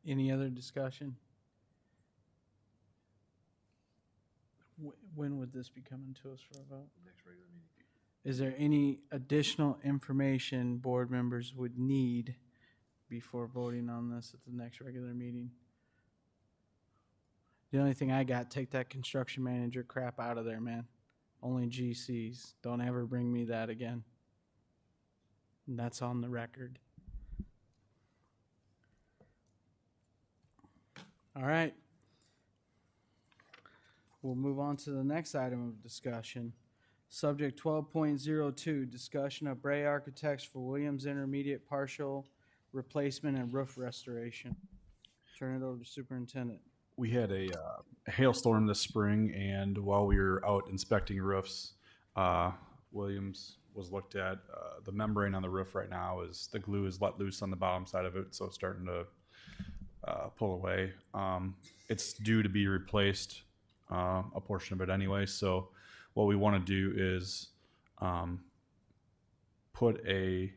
Any other discussion? When would this be coming to us for a vote? Next regular meeting. Is there any additional information board members would need before voting on this at the next regular meeting? The only thing I got, take that construction manager crap out of there, man. Only GCs. Don't ever bring me that again. And that's on the record. All right. We'll move on to the next item of discussion. Subject 12.02, discussion of Bray Architects for Williams Intermediate partial replacement and roof restoration. Turn it over to Superintendent. We had a hailstorm this spring, and while we were out inspecting roofs, Williams was looked at. The membrane on the roof right now is, the glue is let loose on the bottom side of it, so it's starting to pull away. It's due to be replaced, a portion of it anyway. So what we want to do is put a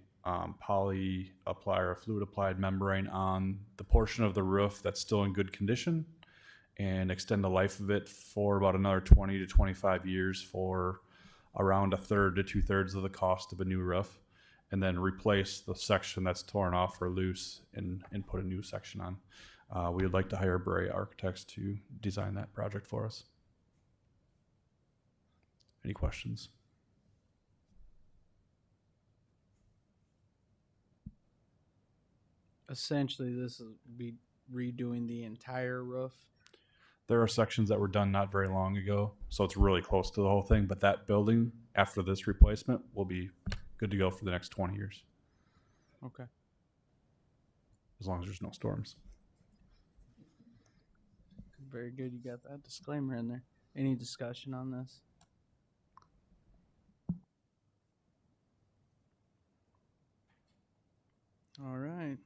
poly applied or fluid applied membrane on the portion of the roof that's still in good condition, and extend the life of it for about another 20 to 25 years for around a third to 2/3 of the cost of a new roof, and then replace the section that's torn off or loose and put a new section on. We would like to hire Bray Architects to design that project for us. Any questions? Essentially, this will be redoing the entire roof. There are sections that were done not very long ago, so it's really close to the whole thing, but that building, after this replacement, will be good to go for the next 20 years, Okay. as long as there's no storms. Very good. You got that disclaimer in there. Any discussion on this? All right.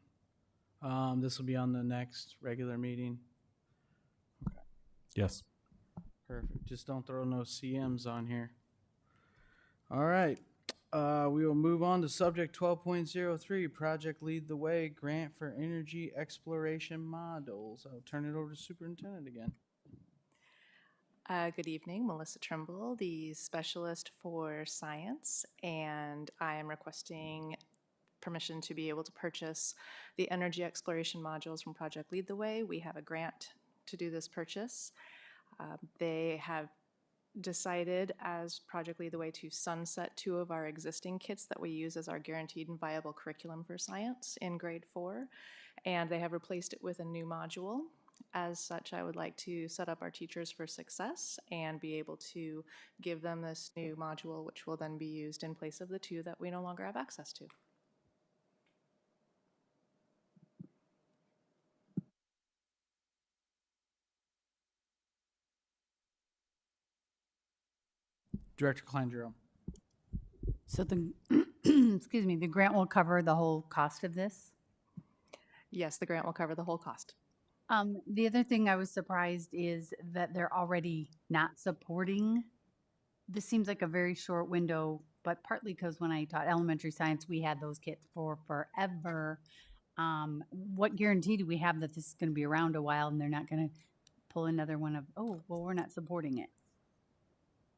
This will be on the next regular meeting. Yes. Perfect. Just don't throw no CMs on here. All right. We will move on to subject 12.03, Project Lead the Way, Grant for Energy Exploration Modules. I'll turn it over to Superintendent again. Good evening, Melissa Trimble, the specialist for science, and I am requesting permission to be able to purchase the energy exploration modules from Project Lead the Way. We have a grant to do this purchase. They have decided as Project Lead the Way to sunset 2 of our existing kits that we use as our guaranteed and viable curriculum for science in grade 4, and they have replaced it with a new module. As such, I would like to set up our teachers for success and be able to give them this new module, which will then be used in place of the 2 that we no longer have access to. Director Klein-Jerome. So the, excuse me, the grant will cover the whole cost of this? Yes, the grant will cover the whole cost. The other thing I was surprised is that they're already not supporting. This seems like a very short window, but partly because when I taught elementary science, we had those kits for forever. What guarantee do we have that this is going to be around a while and they're not going to pull another one of, oh, well, we're not supporting it?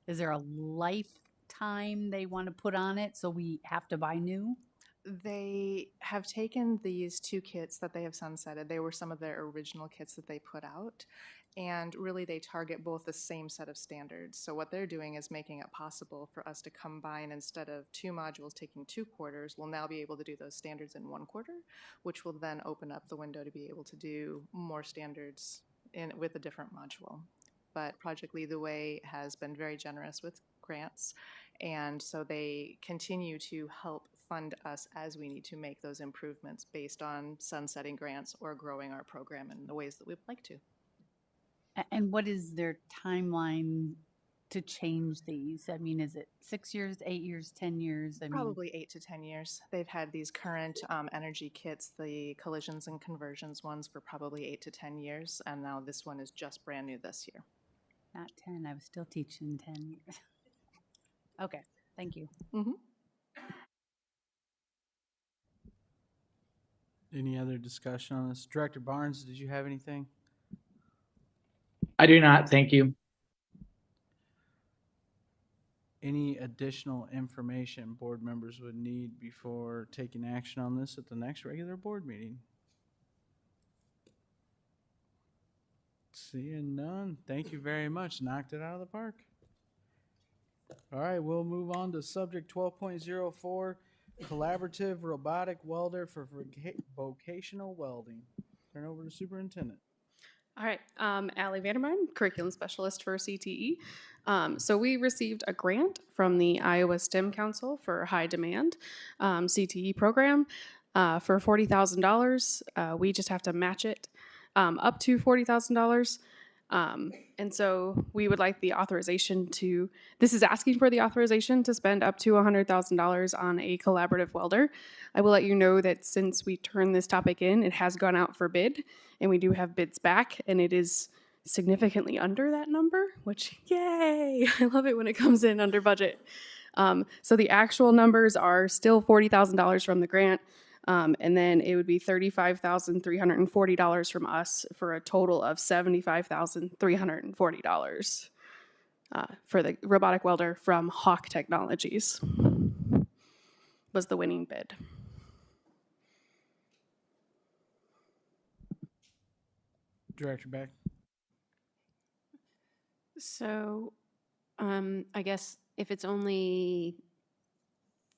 Is there a lifetime they want to put on it so we have to buy new? They have taken these 2 kits that they have sunsetted. They were some of their original kits that they put out. And really, they target both the same set of standards. So, what they're doing is making it possible for us to combine, instead of 2 modules taking 2 quarters, we'll now be able to do those standards in 1 quarter, which will then open up the window to be able to do more standards with a different module. But Project Lead the Way has been very generous with grants, and so they continue to help fund us as we need to make those improvements based on sunsetting grants or growing our program in the ways that we'd like to. And what is their timeline to change these? I mean, is it 6 years, 8 years, 10 years? I mean, Probably 8 to 10 years. They've had these current energy kits, the collisions and conversions ones, for probably 8 to 10 years, and now this one is just brand new this year. not 10. I was still teaching 10 years. Okay, thank you. Any other discussion on this? Director Barnes, did you have anything? I do not. Thank you. Any additional information board members would need before taking action on this at the next regular board meeting? Seeing none, thank you very much. Knocked it out of the park. All right, we'll move on to subject 12.04, collaborative robotic welder for vocational welding. Turn over to superintendent. All right, Allie Vandermine, curriculum specialist for CTE. So we received a grant from the Iowa STEM Council for high demand CTE program for $40,000. We just have to match it up to $40,000. And so we would like the authorization to, this is asking for the authorization to spend up to $100,000 on a collaborative welder. I will let you know that since we turned this topic in, it has gone out for bid, and we do have bids back, and it is significantly under that number, which, yay, I love it when it comes in under budget. So the actual numbers are still $40,000 from the grant, and then it would be $35,340 from us for a total of $75,340 for the robotic welder from Hawk Technologies was the winning bid. Director Beck. So, I guess if it's only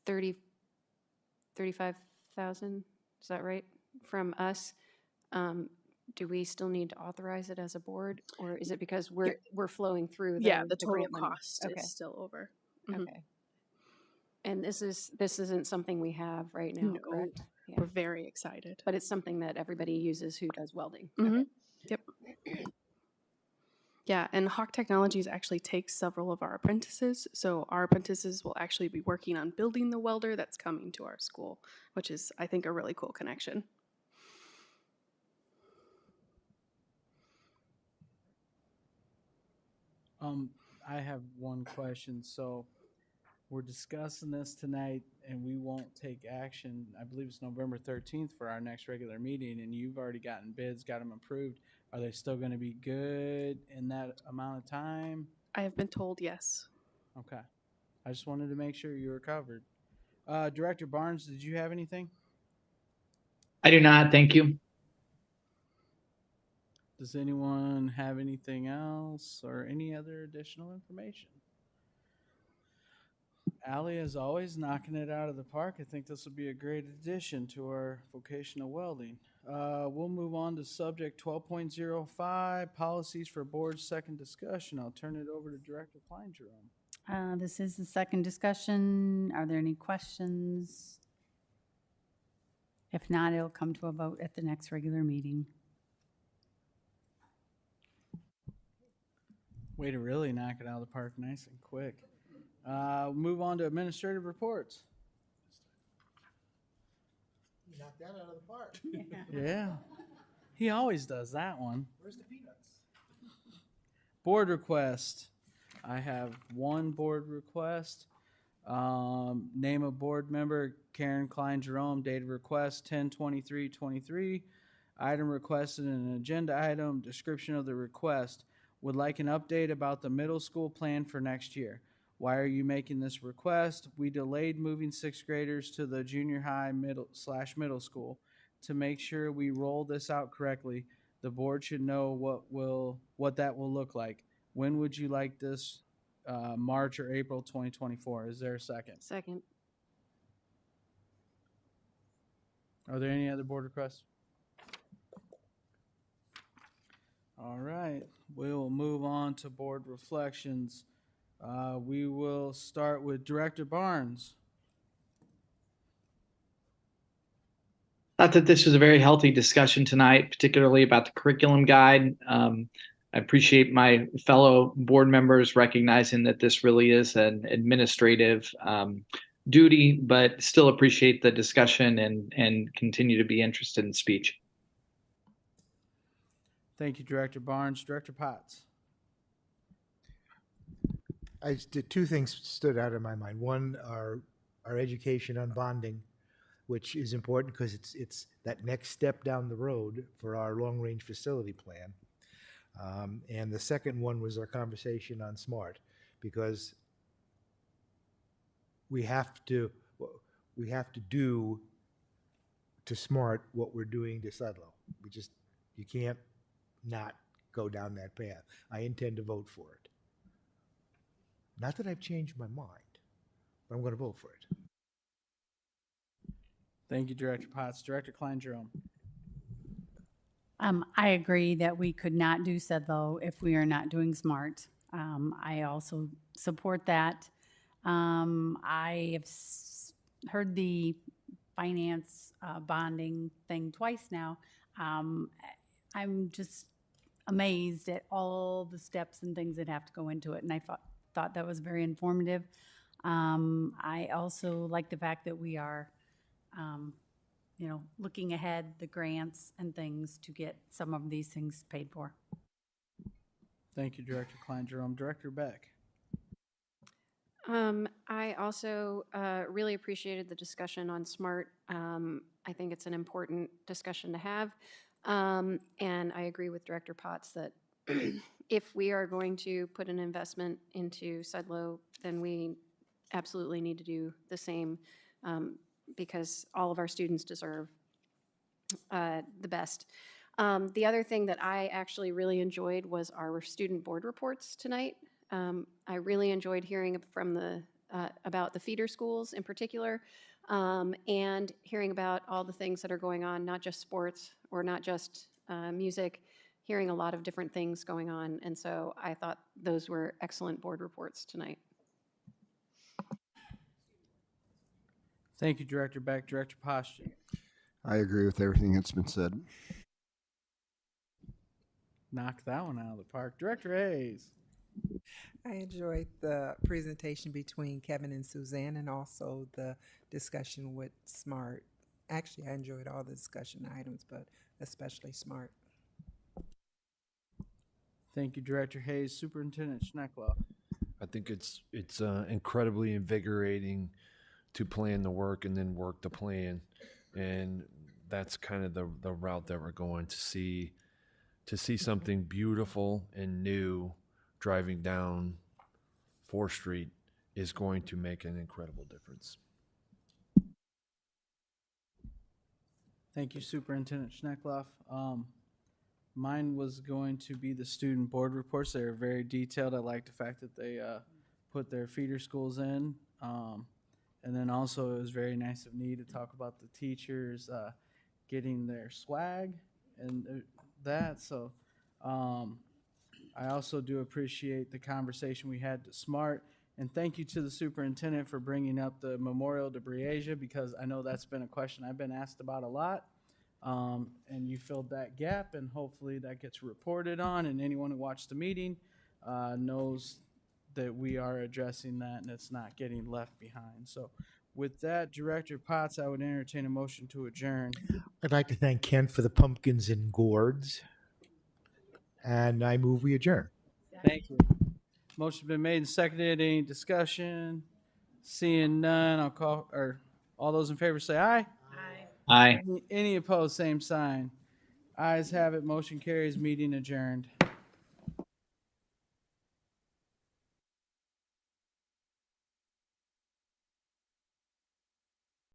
35,000, is that right, from us, do we still need to authorize it as a board, or is it because we're flowing through The total grant money? cost is still over. Okay. And this isn't something we have right now, No, correct? Yeah. we're very excited. But it's something that everybody uses who does welding. Mhm. Yep. Yeah, and Hawk Technologies actually takes several of our apprentices. So our apprentices will actually be working on building the welder that's coming to our school, which is, I think, a really cool connection. I have one question. So we're discussing this tonight and we won't take action. I believe it's November 13th for our next regular meeting, and you've already gotten bids, got them approved. Are they still going to be good in that amount of time? I have been told yes. Okay. I just wanted to make sure you were covered. Director Barnes, did you have anything? I do not. Thank you. Does anyone have anything else or any other additional information? Allie, as always, knocking it out of the park. I think this will be a great addition to our vocational welding. We'll move on to subject 12.05, policies for board second discussion. I'll turn it over to Director Klein-Jerome. This is the second discussion. Are there any questions? If not, it'll come to a vote at the next regular meeting. Way to really knock it out of the park nice and quick. Move on to administrative reports. Knock that out of the park. Yeah. He always does that one. Where's the peanuts? Board request. I have one board request. Name of board member, Karen Klein Jerome, date of request 10/23/23. Item requested an agenda item, description of the request. Would like an update about the middle school plan for next year. Why are you making this request? We delayed moving sixth graders to the junior high middle school. To make sure we roll this out correctly, the board should know what that will look like. When would you like this? March or April 2024. Is there a second? Second. Are there any other board requests? All right, we'll move on to board reflections. We will start with Director Barnes. Thought that this was a very healthy discussion tonight, particularly about the curriculum guide. I appreciate my fellow board members recognizing that this really is an administrative duty, but still appreciate the discussion and continue to be interested in speech. Thank you, Director Barnes. Director Potts. Two things stood out in my mind. One, our education on bonding, which is important because it's that next step down the road for our long-range facility plan. And the second one was our conversation on SMART, because we have to do to SMART what we're doing to Sudlow. You can't not go down that path. I intend to vote for it. Not that I've changed my mind, but I'm going to vote for it. Thank you, Director Potts. Director Klein Jerome. I agree that we could not do Sedlow if we are not doing SMART. I also support that. I have heard the finance bonding thing twice now. I'm just amazed at all the steps and things that have to go into it, and I thought that was very informative. I also like the fact that we are looking ahead, the grants and things to get some of these things paid for. Thank you, Director Klein Jerome. Director Beck. I also really appreciated the discussion on SMART. I think it's an important discussion to have. And I agree with Director Potts that if we are going to put an investment into Sudlow, then we absolutely need to do the same, because all of our students deserve the best. The other thing that I actually really enjoyed was our student board reports tonight. I really enjoyed hearing from about the feeder schools in particular, and hearing about all the things that are going on, not just sports or not just music, hearing a lot of different things going on. And so I thought those were excellent board reports tonight. Thank you, Director Beck. Director Poston. I agree with everything that's been said. Knock that one out of the park. Director Hayes. I enjoyed the presentation between Kevin and Suzanne, and also the discussion with SMART. Actually, I enjoyed all the discussion items, but especially SMART. Thank you, Director Hayes. Superintendent Schneckloff. I think it's incredibly invigorating to plan the work and then work the plan, and that's kind of the route that we're going to see something beautiful and new driving down 4th Street is going to make an incredible difference. Thank you, Superintendent Schneckloff. Mine was going to be the student board reports. They were very detailed. I like the fact that they put their feeder schools in. And then also it was very nice of me to talk about the teachers getting their swag and that. So I also do appreciate the conversation we had to SMART. And thank you to the superintendent for bringing up the Memorial to Breasia, because I know that's been a question I've been asked about a lot. And you filled that gap, and hopefully that gets reported on, and anyone who watched the meeting knows that we are addressing that and it's not getting left behind. So With that, Director Potts, I would entertain a motion to adjourn. I'd like to thank Ken for the pumpkins and gourds, and I move we adjourn. Thank you. Motion been made and seconded. Any discussion? Seeing none, I'll call, or all those in favor say aye. Aye. Any opposed, same sign. Ayes have it, motion carries, meeting adjourned.